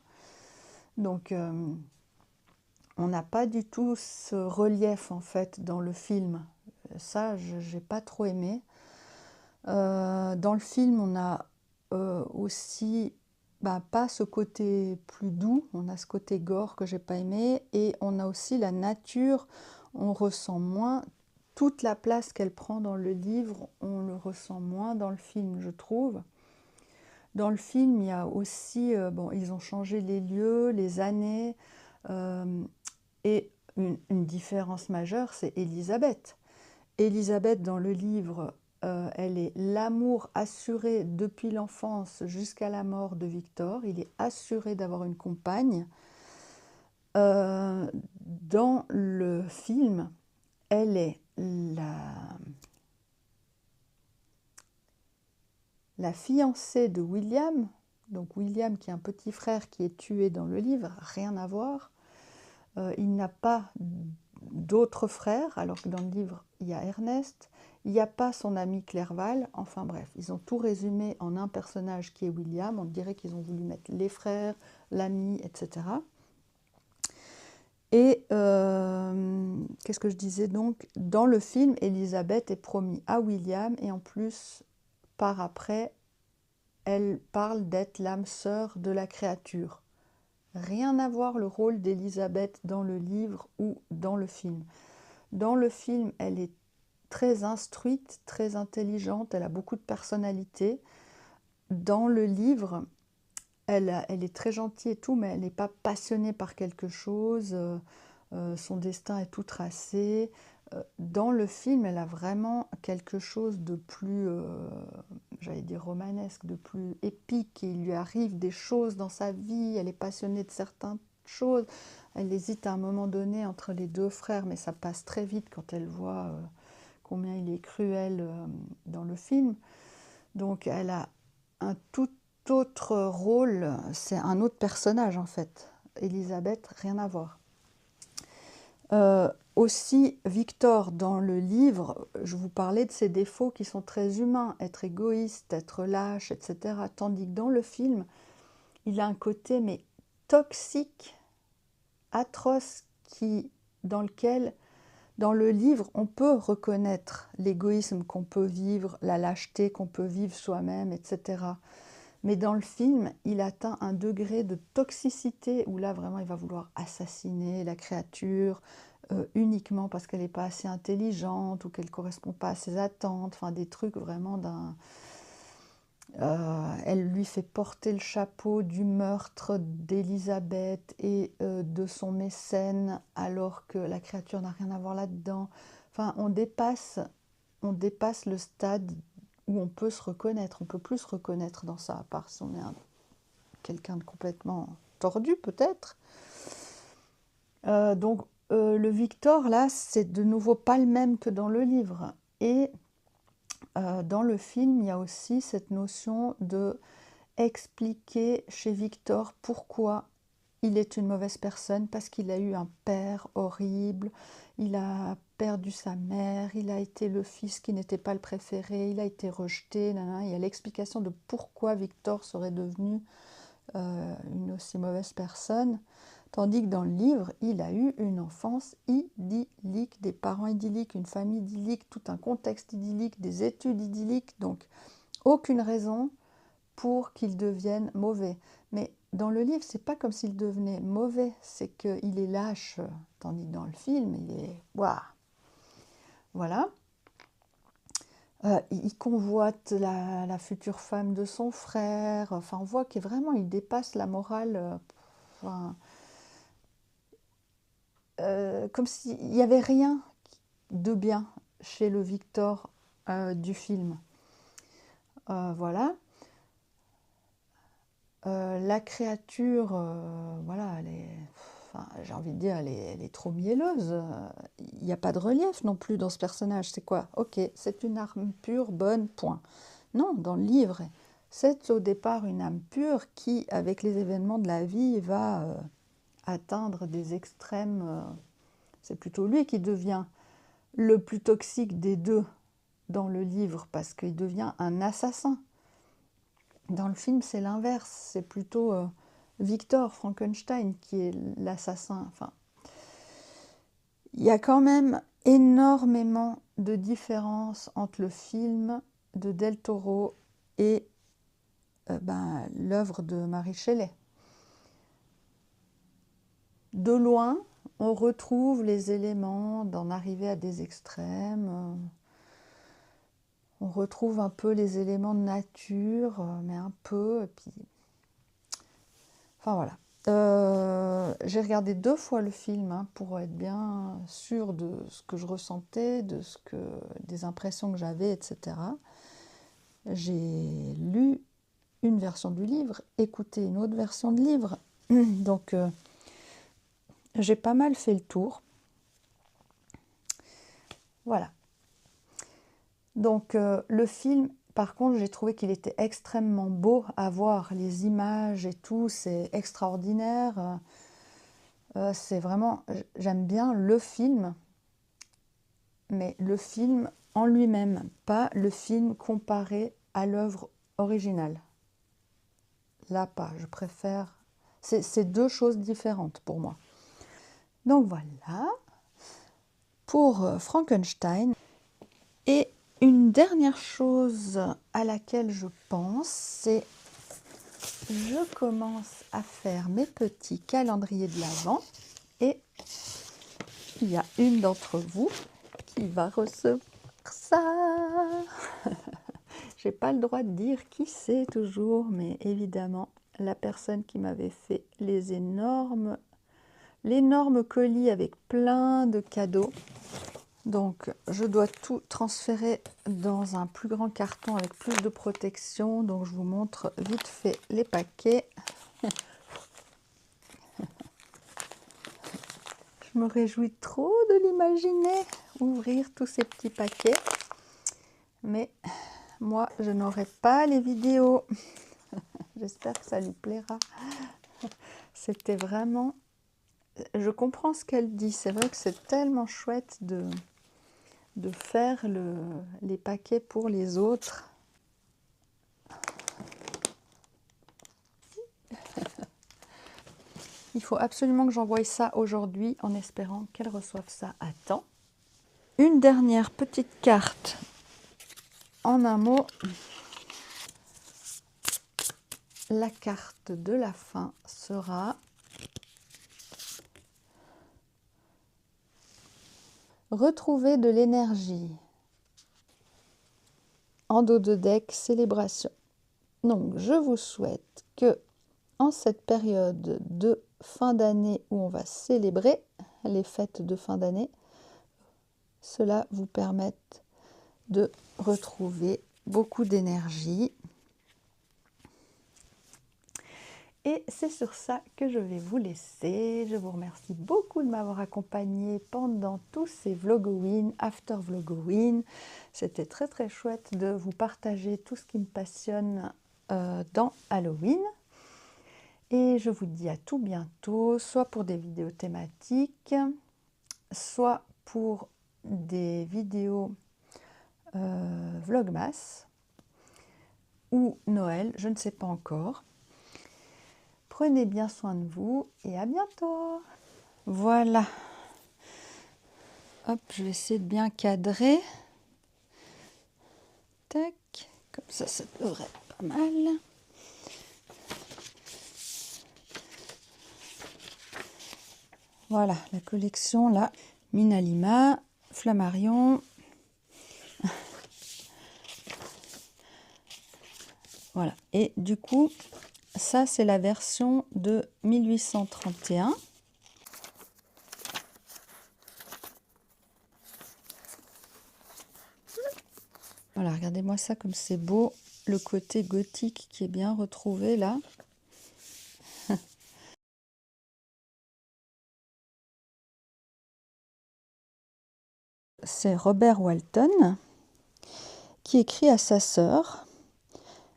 Donc, on n'a pas du tout ce relief, en fait, dans le film. Ça, je n'ai pas trop aimé. Dans le film, on a aussi... pas ce côté plus doux, on a ce côté gore que j'ai pas aimé, et on a aussi la nature, on ressent moins toute la place qu'elle prend dans le livre, on le ressent moins dans le film, je trouve. Dans le film, il y a aussi, ils ont changé les lieux, les années, et une différence majeure, c'est Élisabeth. Élisabeth, dans le livre, elle est l'amour assuré depuis l'enfance jusqu'à la mort de Victor. Il est assuré d'avoir une compagne. Dans le film, elle est la fiancée de William. Donc William qui est un petit frère qui est tué dans le livre, rien à voir. Il n'a pas d'autres frères, alors que dans le livre, il y a Ernest. Il n'y a pas son ami Clerval. Enfin bref, ils ont tout résumé en un personnage qui est William. On dirait qu'ils ont voulu mettre les frères, l'ami, etc. Et qu'est-ce que je disais donc? Dans le film, Élisabeth est promise à William et en plus, par après, elle parle d'être l'âme sœur de la créature. Rien à voir le rôle d'Élisabeth dans le livre ou dans le film. Dans le film, elle est très instruite, très intelligente, elle a beaucoup de personnalité. Dans le livre, elle est très gentille et tout, mais elle n'est pas passionnée par quelque chose. Son destin est tout tracé. Dans le film, elle a vraiment quelque chose de plus, j'allais dire romanesque, de plus épique. Il lui arrive des choses dans sa vie, elle est passionnée de certaines choses. Elle hésite à un moment donné entre les deux frères, mais ça passe très vite quand elle voit combien il est cruel dans le film. Donc elle a un tout autre rôle, c'est un autre personnage en fait. Élisabeth, rien à voir. Aussi, Victor, dans le livre, je vous parlais de ses défauts qui sont très humains, être égoïste, être lâche, etc. Tandis que dans le film, il a un côté mais toxique, atroce, dans lequel, dans le livre, on peut reconnaître l'égoïsme qu'on peut vivre, la lâcheté qu'on peut vivre soi-même, etc. Mais dans le film, il atteint un degré de toxicité où là, vraiment, il va vouloir assassiner la créature uniquement parce qu'elle n'est pas assez intelligente ou qu'elle ne correspond pas à ses attentes. Enfin, des trucs vraiment d'un... elle lui fait porter le chapeau du meurtre d'Élisabeth et de son mécène alors que la créature n'a rien à voir là-dedans. Enfin, on dépasse le stade où on peut se reconnaître. On ne peut plus se reconnaître dans ça, à part si on est quelqu'un de complètement tordu, peut-être. Donc, le Victor, là, c'est de nouveau pas le même que dans le livre. Et dans le film, il y a aussi cette notion de expliquer chez Victor pourquoi il est une mauvaise personne, parce qu'il a eu un père horrible, il a perdu sa mère, il a été le fils qui n'était pas le préféré, il a été rejeté, nanana. Il y a l'explication de pourquoi Victor serait devenu une aussi mauvaise personne. Tandis que dans le livre, il a eu une enfance idyllique, des parents idylliques, une famille idyllique, tout un contexte idyllique, des études idylliques. Donc, aucune raison pour qu'il devienne mauvais. Mais dans le livre, c'est pas comme s'il devenait mauvais, c'est qu'il est lâche. Tandis que dans le film, il est... Waouh. Voilà. Il convoite la future femme de son frère. Enfin, on voit qu'il vraiment, il dépasse la morale. Enfin, comme s'il n'y avait rien de bien chez le Victor du film. Voilà. La créature, voilà, enfin, j'ai envie de dire, elle est trop mielleuse. Il n'y a pas de relief non plus dans ce personnage. C'est quoi? Ok, c'est une âme pure, bonne, point. Non, dans le livre, c'est au départ une âme pure qui, avec les événements de la vie, va atteindre des extrêmes. C'est plutôt lui qui devient le plus toxique des deux dans le livre, parce qu'il devient un assassin. Dans le film, c'est l'inverse. C'est plutôt Victor Frankenstein qui est l'assassin. Enfin, il y a quand même énormément de différences entre le film de Del Toro et l'œuvre de Mary Shelley. De loin, on retrouve les éléments d'en arriver à des extrêmes. On retrouve un peu les éléments de nature, mais un peu, et puis... Enfin voilà. J'ai regardé 2 fois le film pour être bien sûre de ce que je ressentais, des impressions que j'avais, etc. J'ai lu une version du livre, écouté une autre version de livre. Donc, j'ai pas mal fait le tour. Voilà. Donc, le film, par contre, j'ai trouvé qu'il était extrêmement beau à voir. Les images et tout, c'est extraordinaire. C'est vraiment... J'aime bien le film, mais le film en lui-même, pas le film comparé à l'œuvre originale. Là, pas. Je préfère... C'est 2 choses différentes pour moi. Donc voilà, pour Frankenstein. Et une dernière chose à laquelle je pense, c'est je commence à faire mes petits calendriers de l'Avent et il y a une d'entre vous qui va recevoir ça. J'ai pas le droit de dire qui c'est toujours, mais évidemment, la personne qui m'avait fait l'énorme colis avec plein de cadeaux. Donc, je dois tout transférer dans un plus grand carton avec plus de protection. Donc, je vous montre vite fait les paquets. Je me réjouis trop de l'imaginer, ouvrir tous ces petits paquets. Mais moi, je n'aurai pas les vidéos. J'espère que ça lui plaira. C'était vraiment... Je comprends ce qu'elle dit. C'est vrai que c'est tellement chouette de faire les paquets pour les autres. Il faut absolument que j'envoie ça aujourd'hui en espérant qu'elle reçoive ça à temps. Une dernière petite carte en un mot. La carte de la fin sera retrouver de l'énergie. En dos de deck, célébration. Donc, je vous souhaite que en cette période de fin d'année où on va célébrer les fêtes de fin d'année, cela vous permette de retrouver beaucoup d'énergie. Et c'est sur ça que je vais vous laisser. Je vous remercie beaucoup de m'avoir accompagné pendant tous ces Vlogoween, After Vlogoween. C'était très très chouette de vous partager tout ce qui me passionne dans Halloween. Et je vous dis à tout bientôt, soit pour des vidéos thématiques, soit pour des vidéos Vlogmas ou Noël, je ne sais pas encore. Prenez bien soin de vous et à bientôt. Voilà. Hop, je vais essayer de bien cadrer. Tac, comme ça devrait être pas mal. Voilà, la collection là, Minalima, Flammarion. Voilà, et du coup, ça c'est la version de 1831. Voilà, regardez-moi ça comme c'est beau, le côté gothique qui est bien retrouvé là. C'est Robert Walton qui écrit à sa sœur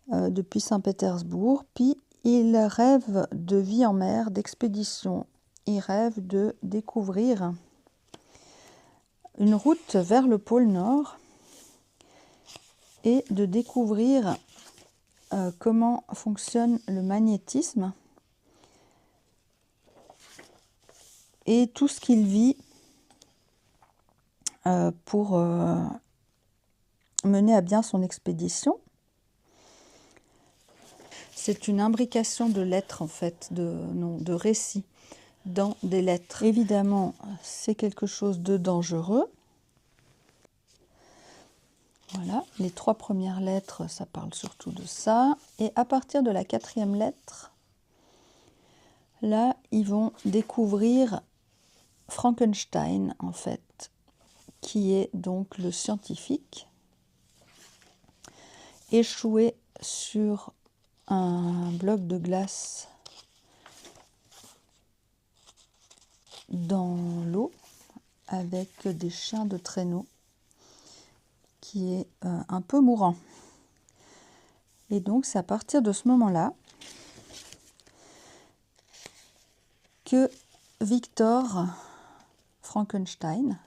depuis Saint-Pétersbourg, puis il rêve de vie en mer, d'expédition. Il rêve de découvrir une route vers le pôle Nord et de découvrir comment fonctionne le magnétisme et tout ce qu'il vit pour mener à bien son expédition. C'est une imbrication de lettres en fait, de récits dans des lettres. Évidemment, c'est quelque chose de dangereux. Voilà, les 3 premières lettres, ça parle surtout de ça. Et à partir de la 4e lettre, là, ils vont découvrir Frankenstein, en fait, qui est donc le scientifique, échoué sur un bloc de glace dans l'eau avec des chiens de traîneau, qui est un peu mourant. Et donc, c'est à partir de ce moment-là que Victor Frankenstein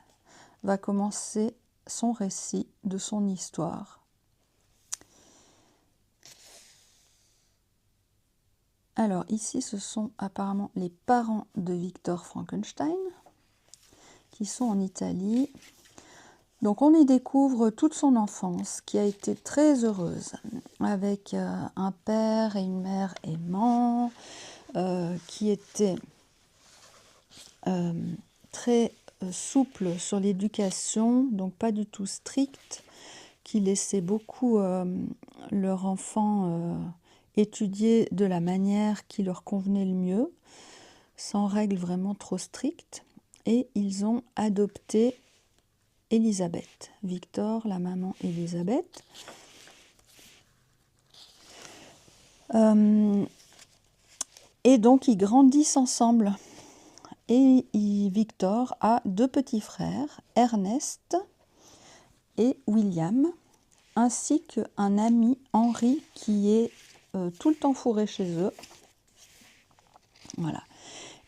va commencer son récit de son histoire. Alors ici, ce sont apparemment les parents de Victor Frankenstein qui sont en Italie. Donc on y découvre toute son enfance qui a été très heureuse avec un père et une mère aimants qui étaient très souples sur l'éducation, donc pas du tout stricts, qui laissaient beaucoup leur enfant étudier de la manière qui leur convenait le mieux, sans règles vraiment trop strictes. Et ils ont adopté Elisabeth, Victor, la maman Elisabeth. Et donc ils grandissent ensemble. Et Victor a 2 petits frères, Ernest et William, ainsi qu'un ami, Henri, qui est tout le temps fourré chez eux. Voilà.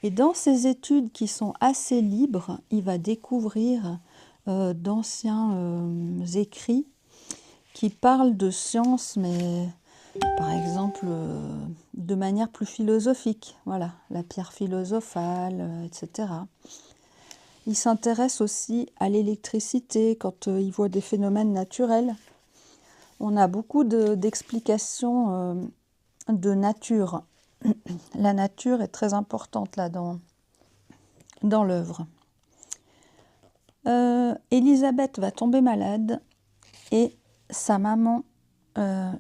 Et dans ses études qui sont assez libres, il va découvrir d'anciens écrits qui parlent de science, mais par exemple de manière plus philosophique. Voilà, la pierre philosophale, etc. Il s'intéresse aussi à l'électricité quand il voit des phénomènes naturels. On a beaucoup d'explications de nature. La nature est très importante là dans l'œuvre. Elisabeth va tomber malade et sa maman,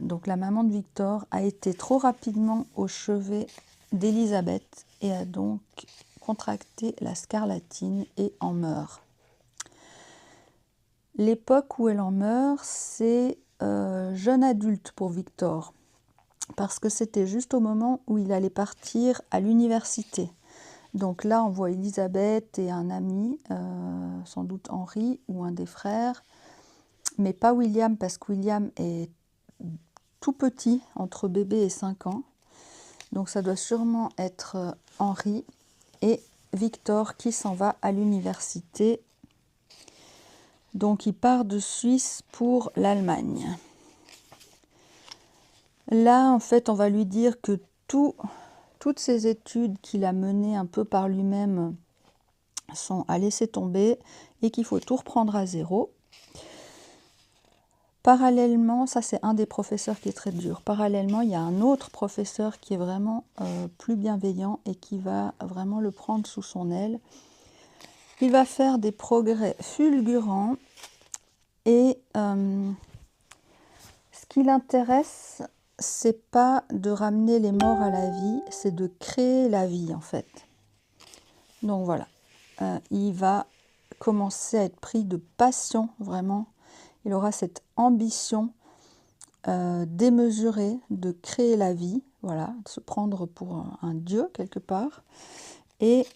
donc la maman de Victor, a été trop rapidement au chevet d'Elisabeth et a donc contracté la scarlatine et en meurt. L'époque où elle en meurt, c'est jeune adulte pour Victor, parce que c'était juste au moment où il allait partir à l'université. Donc là, on voit Elisabeth et un ami, sans doute Henri ou un des frères, mais pas William, parce que William est tout petit, entre bébé et 5 ans. Donc ça doit sûrement être Henri et Victor qui s'en va à l'université Donc il part de Suisse pour l'Allemagne. Là, en fait, on va lui dire que toutes ces études qu'il a menées un peu par lui-même sont à laisser tomber et qu'il faut tout reprendre à zéro. Parallèlement, ça c'est un des professeurs qui est très dur. Parallèlement, il y a un autre professeur qui est vraiment plus bienveillant et qui va vraiment le prendre sous son aile. Il va faire des progrès fulgurants et ce qui l'intéresse, c'est pas de ramener les morts à la vie, c'est de créer la vie en fait. Donc voilà, il va commencer à être pris de passion vraiment. Il aura cette ambition démesurée de créer la vie, voilà, de se prendre pour un dieu quelque part. Et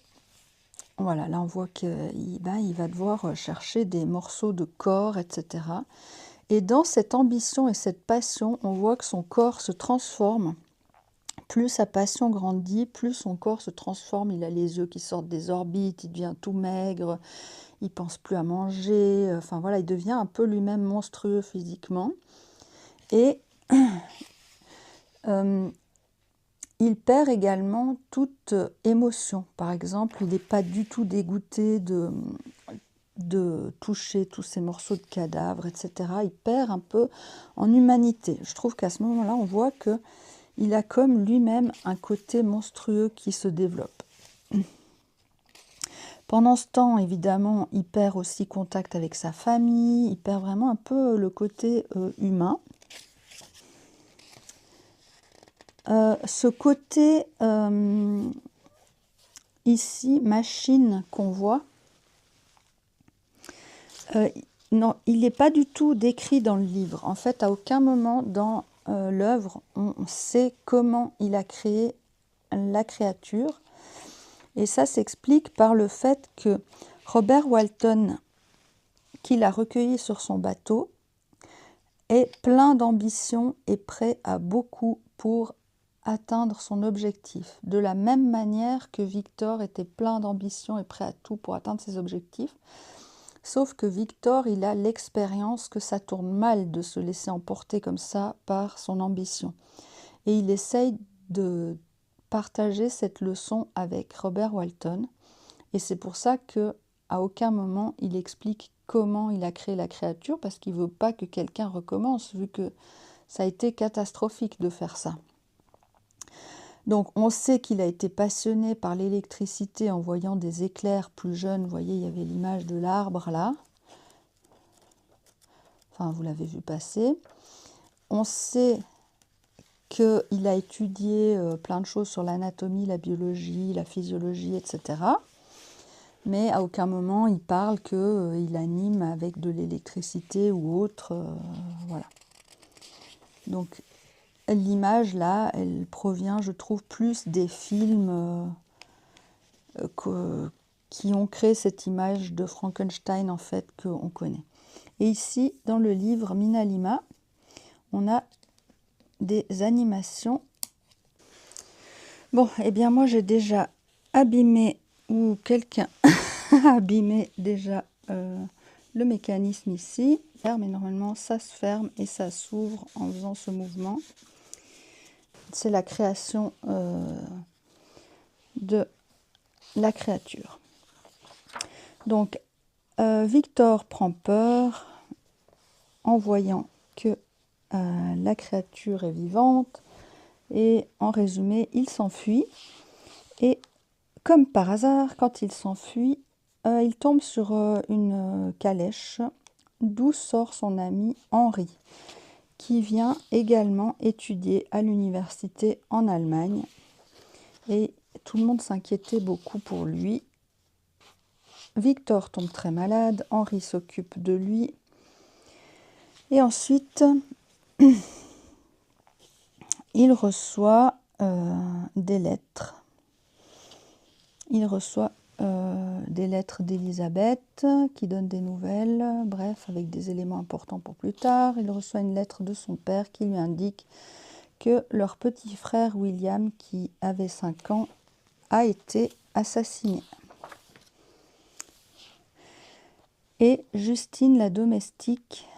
voilà, là on voit qu'il va devoir chercher des morceaux de corps, etc. Et dans cette ambition et cette passion, on voit que son corps se transforme. Plus sa passion grandit, plus son corps se transforme. Il a les yeux qui sortent des orbites, il devient tout maigre, il pense plus à manger. Enfin voilà, il devient un peu lui-même monstrueux physiquement. Et il perd également toute émotion. Par exemple, il n'est pas du tout dégoûté de toucher tous ces morceaux de cadavres, etc. Il perd un peu en humanité. Je trouve qu'à ce moment-là, on voit qu'il a comme lui-même un côté monstrueux qui se développe. Pendant ce temps, évidemment, il perd aussi contact avec sa famille, il perd vraiment un peu le côté humain. Ce côté ici, machine qu'on voit, non, il n'est pas du tout décrit dans le livre. En fait, à aucun moment dans l'œuvre, on sait comment il a créé la créature. Et ça s'explique par le fait que Robert Walton, qui l'a recueilli sur son bateau, est plein d'ambition et prêt à beaucoup pour atteindre son objectif. De la même manière que Victor était plein d'ambition et prêt à tout pour atteindre ses objectifs. Sauf que Victor, il a l'expérience que ça tourne mal de se laisser emporter comme ça par son ambition. Et il essaye de partager cette leçon avec Robert Walton. Et c'est pour ça que à aucun moment il explique comment il a créé la créature, parce qu'il ne veut pas que quelqu'un recommence, vu que ça a été catastrophique de faire ça. Donc on sait qu'il a été passionné par l'électricité en voyant des éclairs plus jeunes. Vous voyez, il y avait l'image de l'arbre là. Enfin, vous l'avez vu passer. On sait qu'il a étudié plein de choses sur l'anatomie, la biologie, la physiologie, etc. Mais à aucun moment il parle qu'il anime avec de l'électricité ou autre. Voilà. Donc l'image là, elle provient, je trouve, plus des films qui ont créé cette image de Frankenstein en fait qu'on connaît. Et ici, dans le livre Minalima, on a des animations. Bon, eh bien moi j'ai déjà abîmé, ou quelqu'un a abîmé déjà le mécanisme ici. Mais normalement ça se ferme et ça s'ouvre en faisant ce mouvement. C'est la création de la créature. Donc Victor prend peur en voyant que la créature est vivante et en résumé il s'enfuit, et comme par hasard quand il s'enfuit il tombe sur une calèche d'où sort son ami Henri, qui vient également étudier à l'université en Allemagne, et tout le monde s'inquiétait beaucoup pour lui. Victor tombe très malade, Henri s'occupe de lui, et ensuite il reçoit des lettres. Il reçoit des lettres d'Elisabeth qui donnent des nouvelles, bref, avec des éléments importants pour plus tard. Il reçoit une lettre de son père qui lui indique que leur petit frère William, qui avait 5 ans, a été assassiné. Et Justine, la domestique,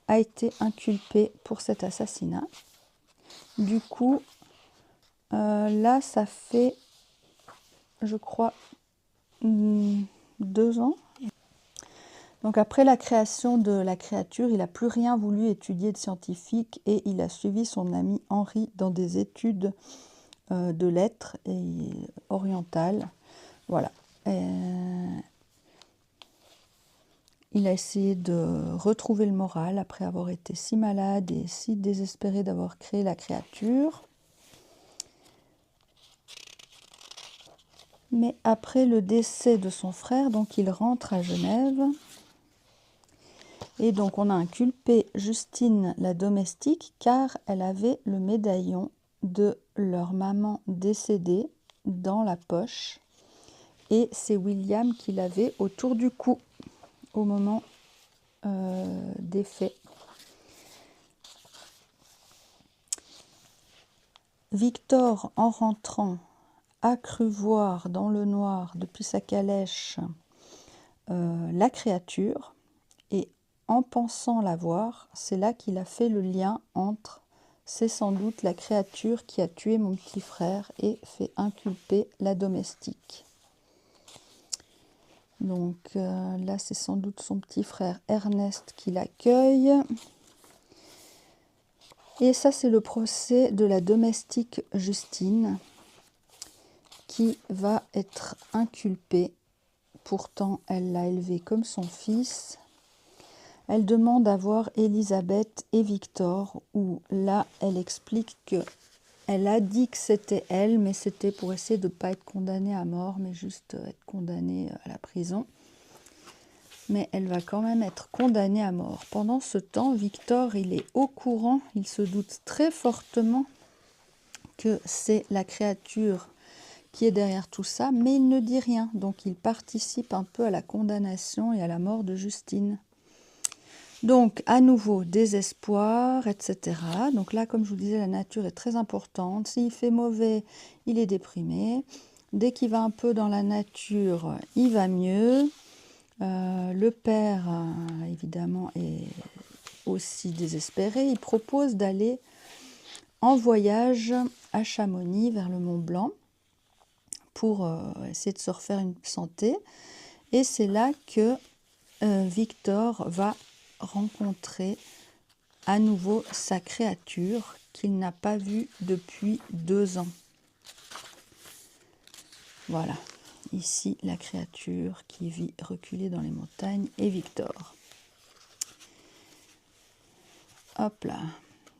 a été inculpée pour cet assassinat. Du coup, là, ça fait, je crois, 2 ans. Donc après la création de la créature, il n'a plus rien voulu étudier de scientifique et il a suivi son ami Henri dans des études de lettres et orientales. Voilà. Il a essayé de retrouver le moral après avoir été si malade et si désespéré d'avoir créé la créature. Mais après le décès de son frère, donc il rentre à Genève. Et donc on a inculpé Justine la domestique car elle avait le médaillon de leur maman décédée dans la poche. Et c'est William qui l'avait autour du cou au moment des faits. Victor, en rentrant, a cru voir dans le noir depuis sa calèche la créature. Et en pensant la voir, c'est là qu'il a fait le lien entre c'est sans doute la créature qui a tué mon petit frère et fait inculper la domestique. Donc là, c'est sans doute son petit frère Ernest qui l'accueille. Et ça, c'est le procès de la domestique Justine qui va être inculpée. Pourtant, elle l'a élevé comme son fils. Elle demande à voir Elisabeth et Victor, où là, elle explique que elle a dit que c'était elle, mais c'était pour essayer de ne pas être condamnée à mort, mais juste être condamnée à la prison. Mais elle va quand même être condamnée à mort. Pendant ce temps, Victor, il est au courant, il se doute très fortement que c'est la créature qui est derrière tout ça, mais il ne dit rien. Donc il participe un peu à la condamnation et à la mort de Justine. Donc, à nouveau, désespoir, etc. Donc là, comme je vous disais, la nature est très importante. S'il fait mauvais, il est déprimé. Dès qu'il va un peu dans la nature, il va mieux. Le père, évidemment, est aussi désespéré. Il propose d'aller en voyage à Chamonix, vers le Mont Blanc, pour essayer de se refaire une santé. Et c'est là que Victor va rencontrer à nouveau sa créature qu'il n'a pas vue depuis 2 ans. Voilà, ici la créature qui vit reculée dans les montagnes et Victor. Hop là,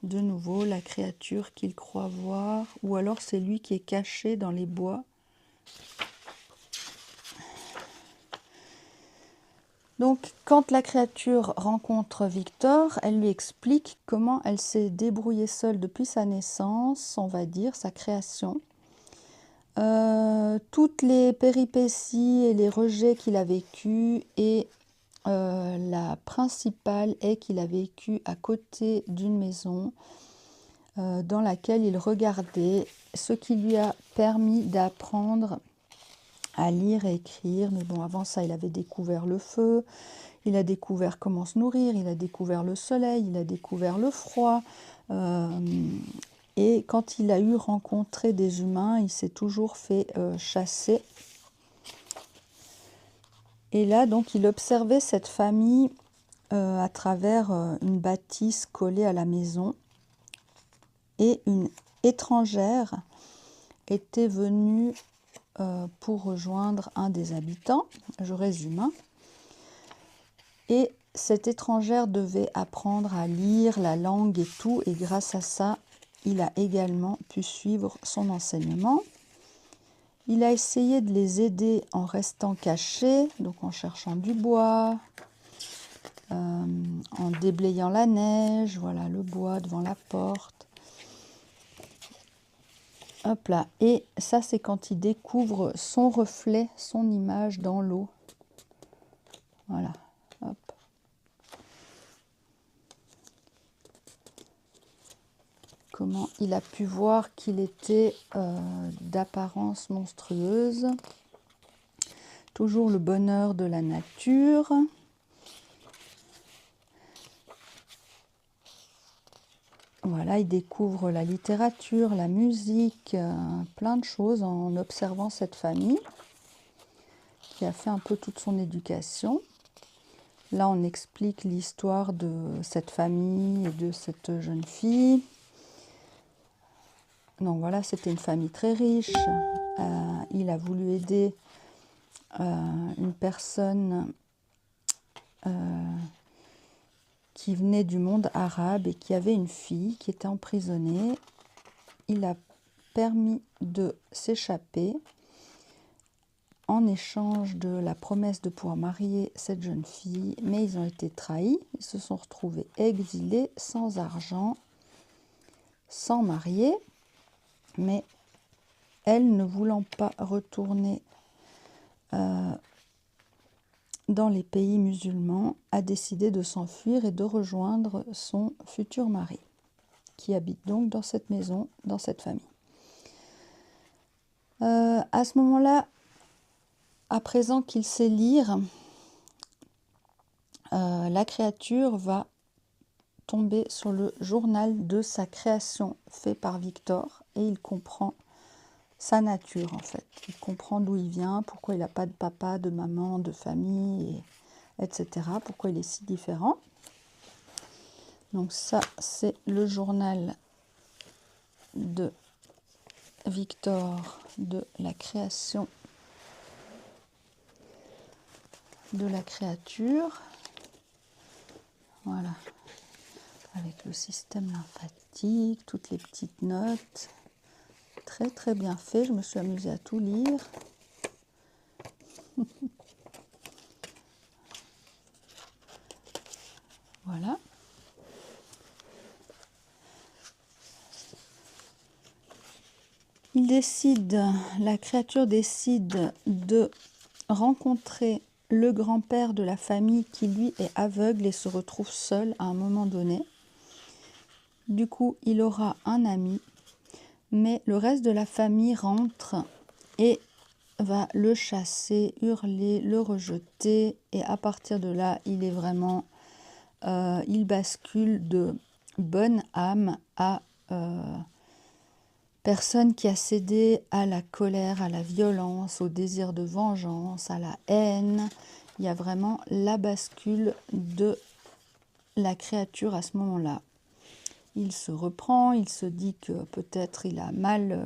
de nouveau la créature qu'il croit voir, ou alors c'est lui qui est caché dans les bois. Donc, quand la créature rencontre Victor, elle lui explique comment elle s'est débrouillée seule depuis sa naissance, on va dire, sa création. Toutes les péripéties et les rejets qu'il a vécus, et la principale est qu'il a vécu à côté d'une maison dans laquelle il regardait, ce qui lui a permis d'apprendre à lire et écrire. Mais bon, avant ça, il avait découvert le feu, il a découvert comment se nourrir, il a découvert le soleil, il a découvert le froid. Et quand il a eu rencontré des humains, il s'est toujours fait chasser. Et là, donc, il observait cette famille à travers une bâtisse collée à la maison. Et une étrangère était venue pour rejoindre un des habitants, je résume, hein. Et cette étrangère devait apprendre à lire la langue et tout, et grâce à ça, il a également pu suivre son enseignement. Il a essayé de les aider en restant caché, donc en cherchant du bois, en déblayant la neige, voilà le bois devant la porte. Hop là, et ça c'est quand il découvre son reflet, son image dans l'eau. Voilà, hop. Comment il a pu voir qu'il était d'apparence monstrueuse. Toujours le bonheur de la nature. Voilà, il découvre la littérature, la musique, plein de choses en observant cette famille qui a fait un peu toute son éducation. Là, on explique l'histoire de cette famille et de cette jeune fille. Donc voilà, c'était une famille très riche. Il a voulu aider une personne qui venait du monde arabe et qui avait une fille qui était emprisonnée. Il a permis de s'échapper en échange de la promesse de pouvoir marier cette jeune fille, mais ils ont été trahis, ils se sont retrouvés exilés, sans argent, sans marier, mais elle, ne voulant pas retourner dans les pays musulmans, a décidé de s'enfuir et de rejoindre son futur mari, qui habite donc dans cette maison, dans cette famille. À ce moment-là, à présent qu'il sait lire, la créature va tomber sur le journal de sa création fait par Victor et il comprend sa nature en fait. Il comprend d'où il vient, pourquoi il n'a pas de papa, de maman, de famille, etc. Pourquoi il est si différent. Donc ça, c'est le journal de Victor de la création de la créature. Voilà. Avec le système lymphatique, toutes les petites notes. Très très bien fait, je me suis amusée à tout lire. Voilà. La créature décide de rencontrer le grand-père de la famille qui lui est aveugle et se retrouve seul à un moment donné. Du coup, il aura un ami, mais le reste de la famille rentre et va le chasser, hurler, le rejeter, et à partir de là, il est vraiment, il bascule de bonne âme à personne qui a cédé à la colère, à la violence, au désir de vengeance, à la haine. Il y a vraiment la bascule de la créature à ce moment-là. Il se reprend, il se dit que peut-être il a mal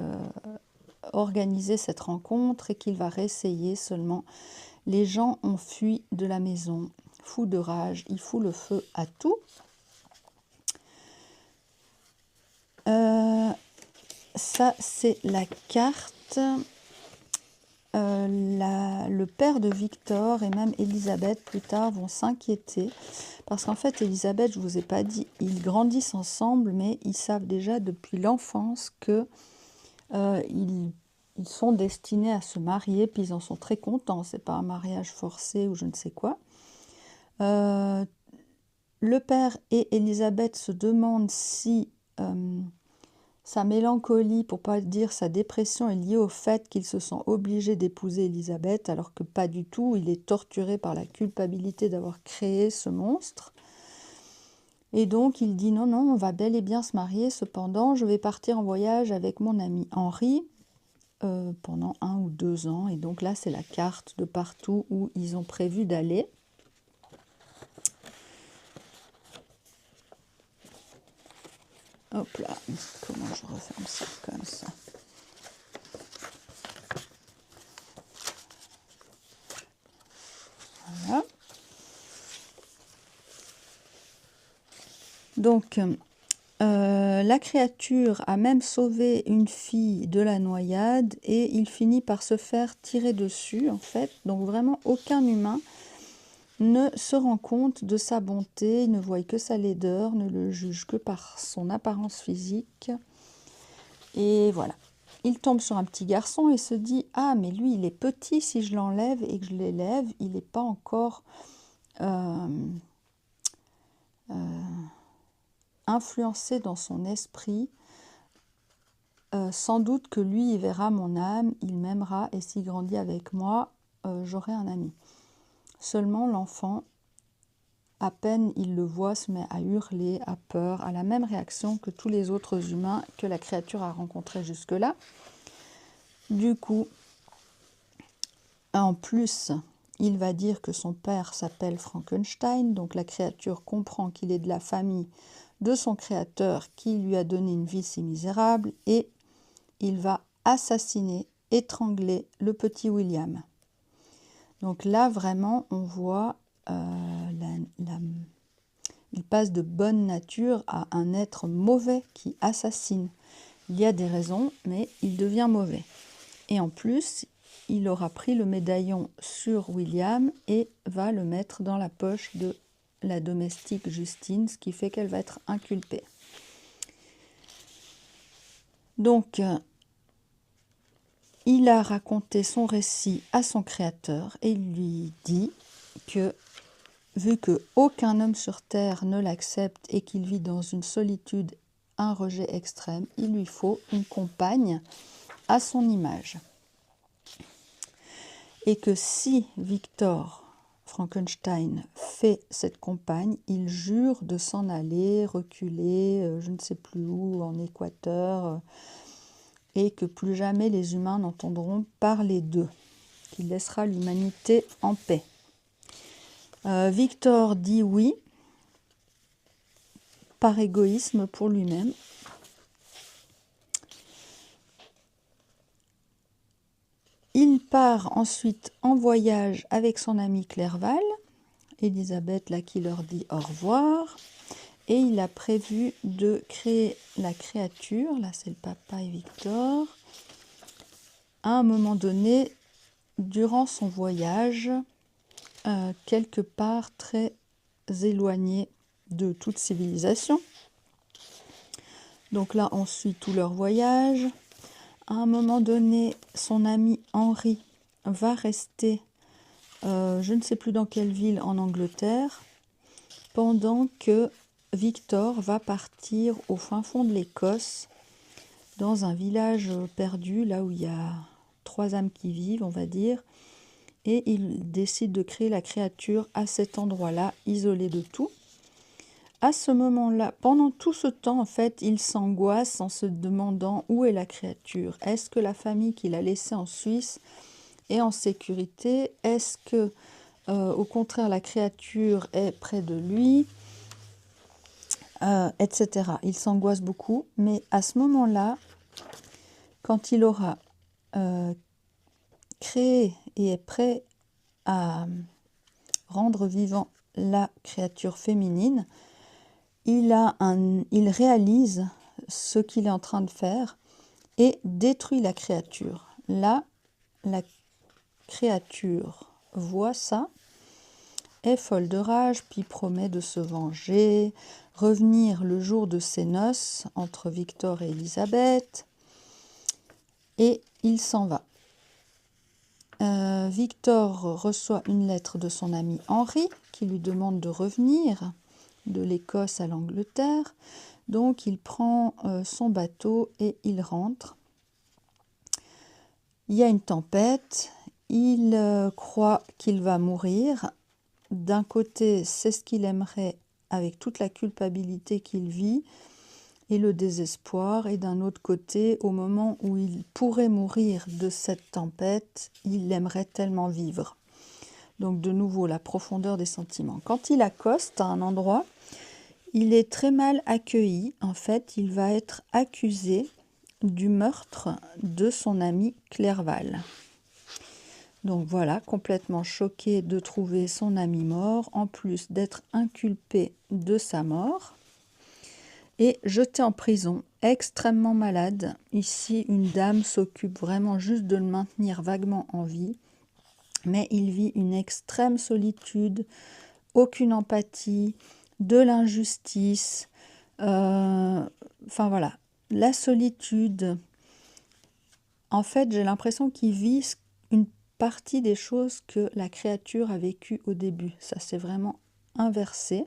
organisé cette rencontre et qu'il va réessayer seulement. Les gens ont fui de la maison, fou de rage, il fout le feu à tout. Ça, c'est la carte. Le père de Victor et même Elisabeth plus tard vont s'inquiéter parce qu'en fait Elisabeth, je ne vous ai pas dit, ils grandissent ensemble mais ils savent déjà depuis l'enfance que ils sont destinés à se marier, puis ils en sont très contents, c'est pas un mariage forcé ou je ne sais quoi. Le père et Elisabeth se demandent si sa mélancolie, pour pas dire sa dépression, est liée au fait qu'il se sent obligé d'épouser Elisabeth, alors que pas du tout, il est torturé par la culpabilité d'avoir créé ce monstre. Et donc il dit non, non, on va bel et bien se marier, cependant je vais partir en voyage avec mon ami Henri pendant 1 ou 2 ans. Et donc là c'est la carte de partout où ils ont prévu d'aller. Hop là, comment je referme ça comme ça? Voilà. Donc, la créature a même sauvé une fille de la noyade et il finit par se faire tirer dessus, en fait. Donc, vraiment, aucun humain ne se rend compte de sa bonté, il ne voit que sa laideur, ne le juge que par son apparence physique. Et voilà. Il tombe sur un petit garçon et se dit « Ah, mais lui, il est petit, si je l'enlève et que je l'élève, il n'est pas encore influencé dans son esprit. Sans doute que lui, il verra mon âme, il m'aimera, et s'il grandit avec moi, j'aurai un ami. » Seulement, l'enfant à peine il le voit, se met à hurler, à peur, à la même réaction que tous les autres humains que la créature a rencontrés jusque-là. Du coup, en plus, il va dire que son père s'appelle Frankenstein, donc la créature comprend qu'il est de la famille de son créateur qui lui a donné une vie si misérable, et il va assassiner, étrangler le petit William. Donc là, vraiment, on voit il passe de bonne nature à un être mauvais qui assassine. Il y a des raisons, mais il devient mauvais. Et en plus, il aura pris le médaillon sur William et va le mettre dans la poche de la domestique Justine, ce qui fait qu'elle va être inculpée. Donc, il a raconté son récit à son créateur et il lui dit que, vu qu'aucun homme sur terre ne l'accepte et qu'il vit dans une solitude, un rejet extrême, il lui faut une compagne à son image. Et que si Victor Frankenstein fait cette compagne, il jure de s'en aller, reculer, je ne sais plus où, en Équateur, et que plus jamais les humains n'entendront parler d'eux, qu'il laissera l'humanité en paix. Victor dit oui, par égoïsme pour lui-même. Il part ensuite en voyage avec son ami Clerval, Elisabeth là qui leur dit au revoir, et il a prévu de créer la créature, là c'est le papa et Victor, à un moment donné, durant son voyage, quelque part très éloigné de toute civilisation. Donc là on suit tout leur voyage. À un moment donné, son ami Henri va rester, je ne sais plus dans quelle ville en Angleterre, pendant que Victor va partir au fin fond de l'Écosse, dans un village perdu, là où il y a 3 âmes qui vivent, on va dire, et il décide de créer la créature à cet endroit-là, isolé de tout. À ce moment-là, pendant tout ce temps, en fait, il s'angoisse en se demandant où est la créature. Est-ce que la famille qu'il a laissée en Suisse est en sécurité? Est-ce que, au contraire, la créature est près de lui, etc. Il s'angoisse beaucoup, mais à ce moment-là, quand il aura créé et est prêt à rendre vivant la créature féminine, il réalise ce qu'il est en train de faire et détruit la créature. Là, la créature voit ça, est folle de rage, puis promet de se venger, revenir le jour de ses noces entre Victor et Elisabeth, et il s'en va. Victor reçoit une lettre de son ami Henri qui lui demande de revenir de l'Écosse à l'Angleterre. Donc il prend son bateau et il rentre. Il y a une tempête, il croit qu'il va mourir. D'un côté, c'est ce qu'il aimerait avec toute la culpabilité qu'il vit et le désespoir. Et d'un autre côté, au moment où il pourrait mourir de cette tempête, il aimerait tellement vivre. Donc de nouveau, la profondeur des sentiments. Quand il accoste à un endroit, il est très mal accueilli. En fait, il va être accusé du meurtre de son ami Clerval. Donc voilà, complètement choqué de trouver son ami mort, en plus d'être inculpé de sa mort, et jeté en prison, extrêmement malade. Ici, une dame s'occupe vraiment juste de le maintenir vaguement en vie, mais il vit une extrême solitude, aucune empathie, de l'injustice, enfin voilà, la solitude. En fait, j'ai l'impression qu'il vit une partie des choses que la créature a vécues au début. Ça s'est vraiment inversé.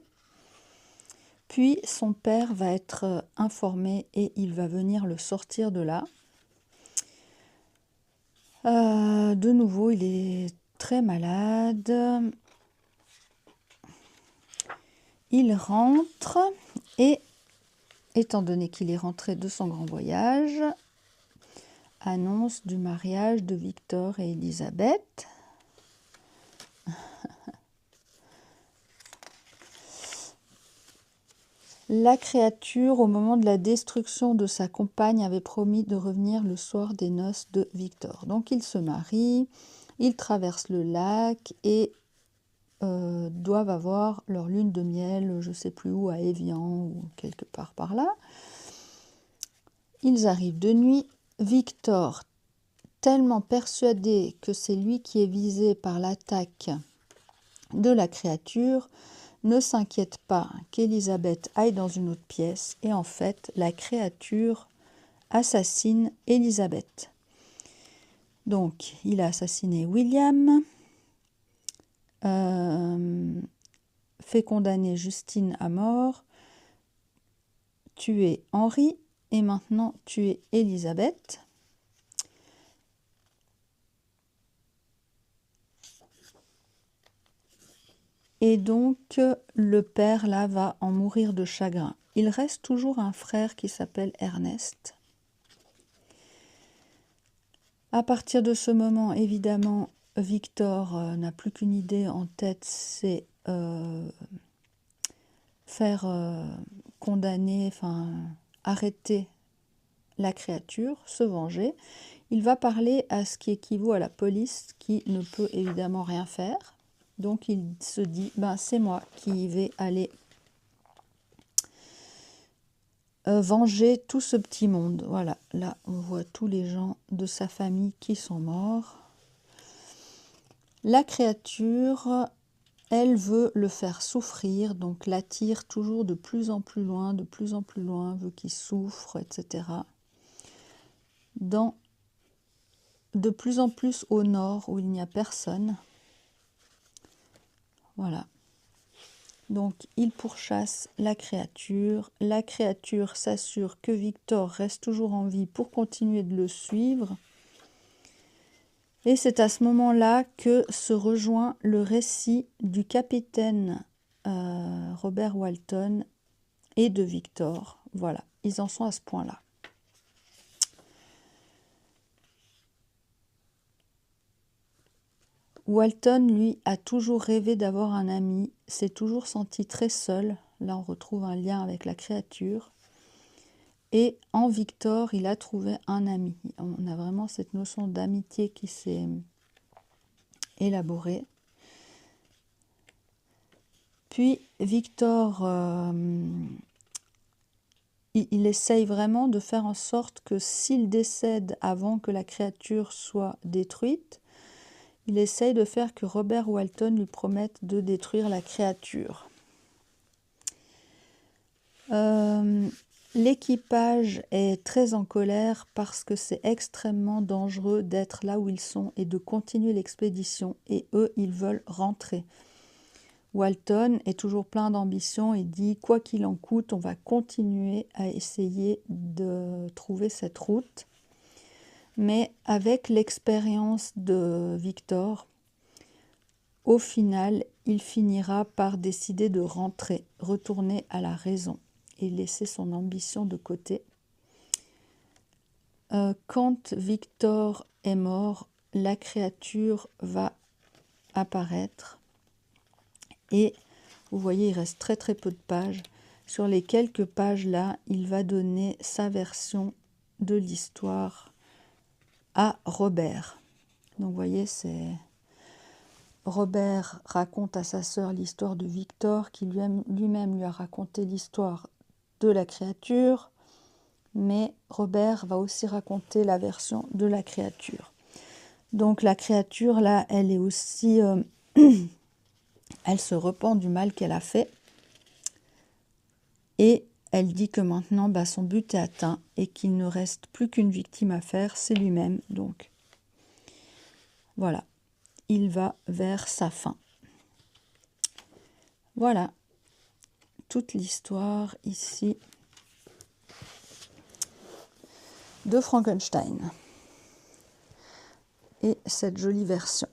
Puis son père va être informé et il va venir le sortir de là. De nouveau, il est très malade. il rentre et, étant donné qu'il est rentré de son grand voyage, annonce du mariage de Victor et Élisabeth. La créature, au moment de la destruction de sa compagne, avait promis de revenir le soir des noces de Victor. Donc ils se marient, ils traversent le lac et doivent avoir leur lune de miel, je ne sais plus où, à Évian ou quelque part par là. Ils arrivent de nuit. Victor, tellement persuadé que c'est lui qui est visé par l'attaque de la créature, ne s'inquiète pas qu'Élisabeth aille dans une autre pièce et en fait la créature assassine Élisabeth. Donc il a assassiné William, fait condamner Justine à mort, tué Henri et maintenant tué Élisabeth. Et donc, le père, là, va en mourir de chagrin. Il reste toujours un frère qui s'appelle Ernest. À partir de ce moment, évidemment, Victor n'a plus qu'une idée en tête, c'est faire condamner, enfin, arrêter la créature, se venger. Il va parler à ce qui équivaut à la police, qui ne peut évidemment rien faire. Donc il se dit, ben, c'est moi qui vais aller venger tout ce petit monde. Voilà, là on voit tous les gens de sa famille qui sont morts. La créature, elle veut le faire souffrir, donc l'attire toujours de plus en plus loin, veut qu'il souffre, etc. De plus en plus au nord où il n'y a personne. Voilà. Donc il pourchasse la créature s'assure que Victor reste toujours en vie pour continuer de le suivre. Et c'est à ce moment-là que se rejoint le récit du capitaine Robert Walton et de Victor. Voilà, ils en sont à ce point-là. Walton, lui, a toujours rêvé d'avoir un ami, s'est toujours senti très seul. Là, on retrouve un lien avec la créature. Et en Victor, il a trouvé un ami. On a vraiment cette notion d'amitié qui s'est élaborée. Puis Victor, il essaye vraiment de faire en sorte que s'il décède avant que la créature soit détruite, il essaye de faire que Robert Walton lui promette de détruire la créature. L'équipage est très en colère parce que c'est extrêmement dangereux d'être là où ils sont et de continuer l'expédition. Et eux, ils veulent rentrer. Walton est toujours plein d'ambition et dit « Quoi qu'il en coûte, on va continuer à essayer de trouver cette route. » Mais avec l'expérience de Victor, au final, il finira par décider de rentrer, retourner à la raison et laisser son ambition de côté. Quand Victor est mort, la créature va apparaître et vous voyez, il reste très très peu de pages. Sur les quelques pages là, il va donner sa version de l'histoire à Robert. Donc vous voyez, c'est Robert raconte à sa sœur l'histoire de Victor, qui lui-même lui a raconté l'histoire de la créature, mais Robert va aussi raconter la version de la créature. Donc la créature là, elle est aussi, elle se repent du mal qu'elle a fait, et elle dit que maintenant son but est atteint et qu'il ne reste plus qu'une victime à faire, c'est lui-même. Donc voilà, il va vers sa fin. Voilà toute l'histoire ici de Frankenstein et cette jolie version.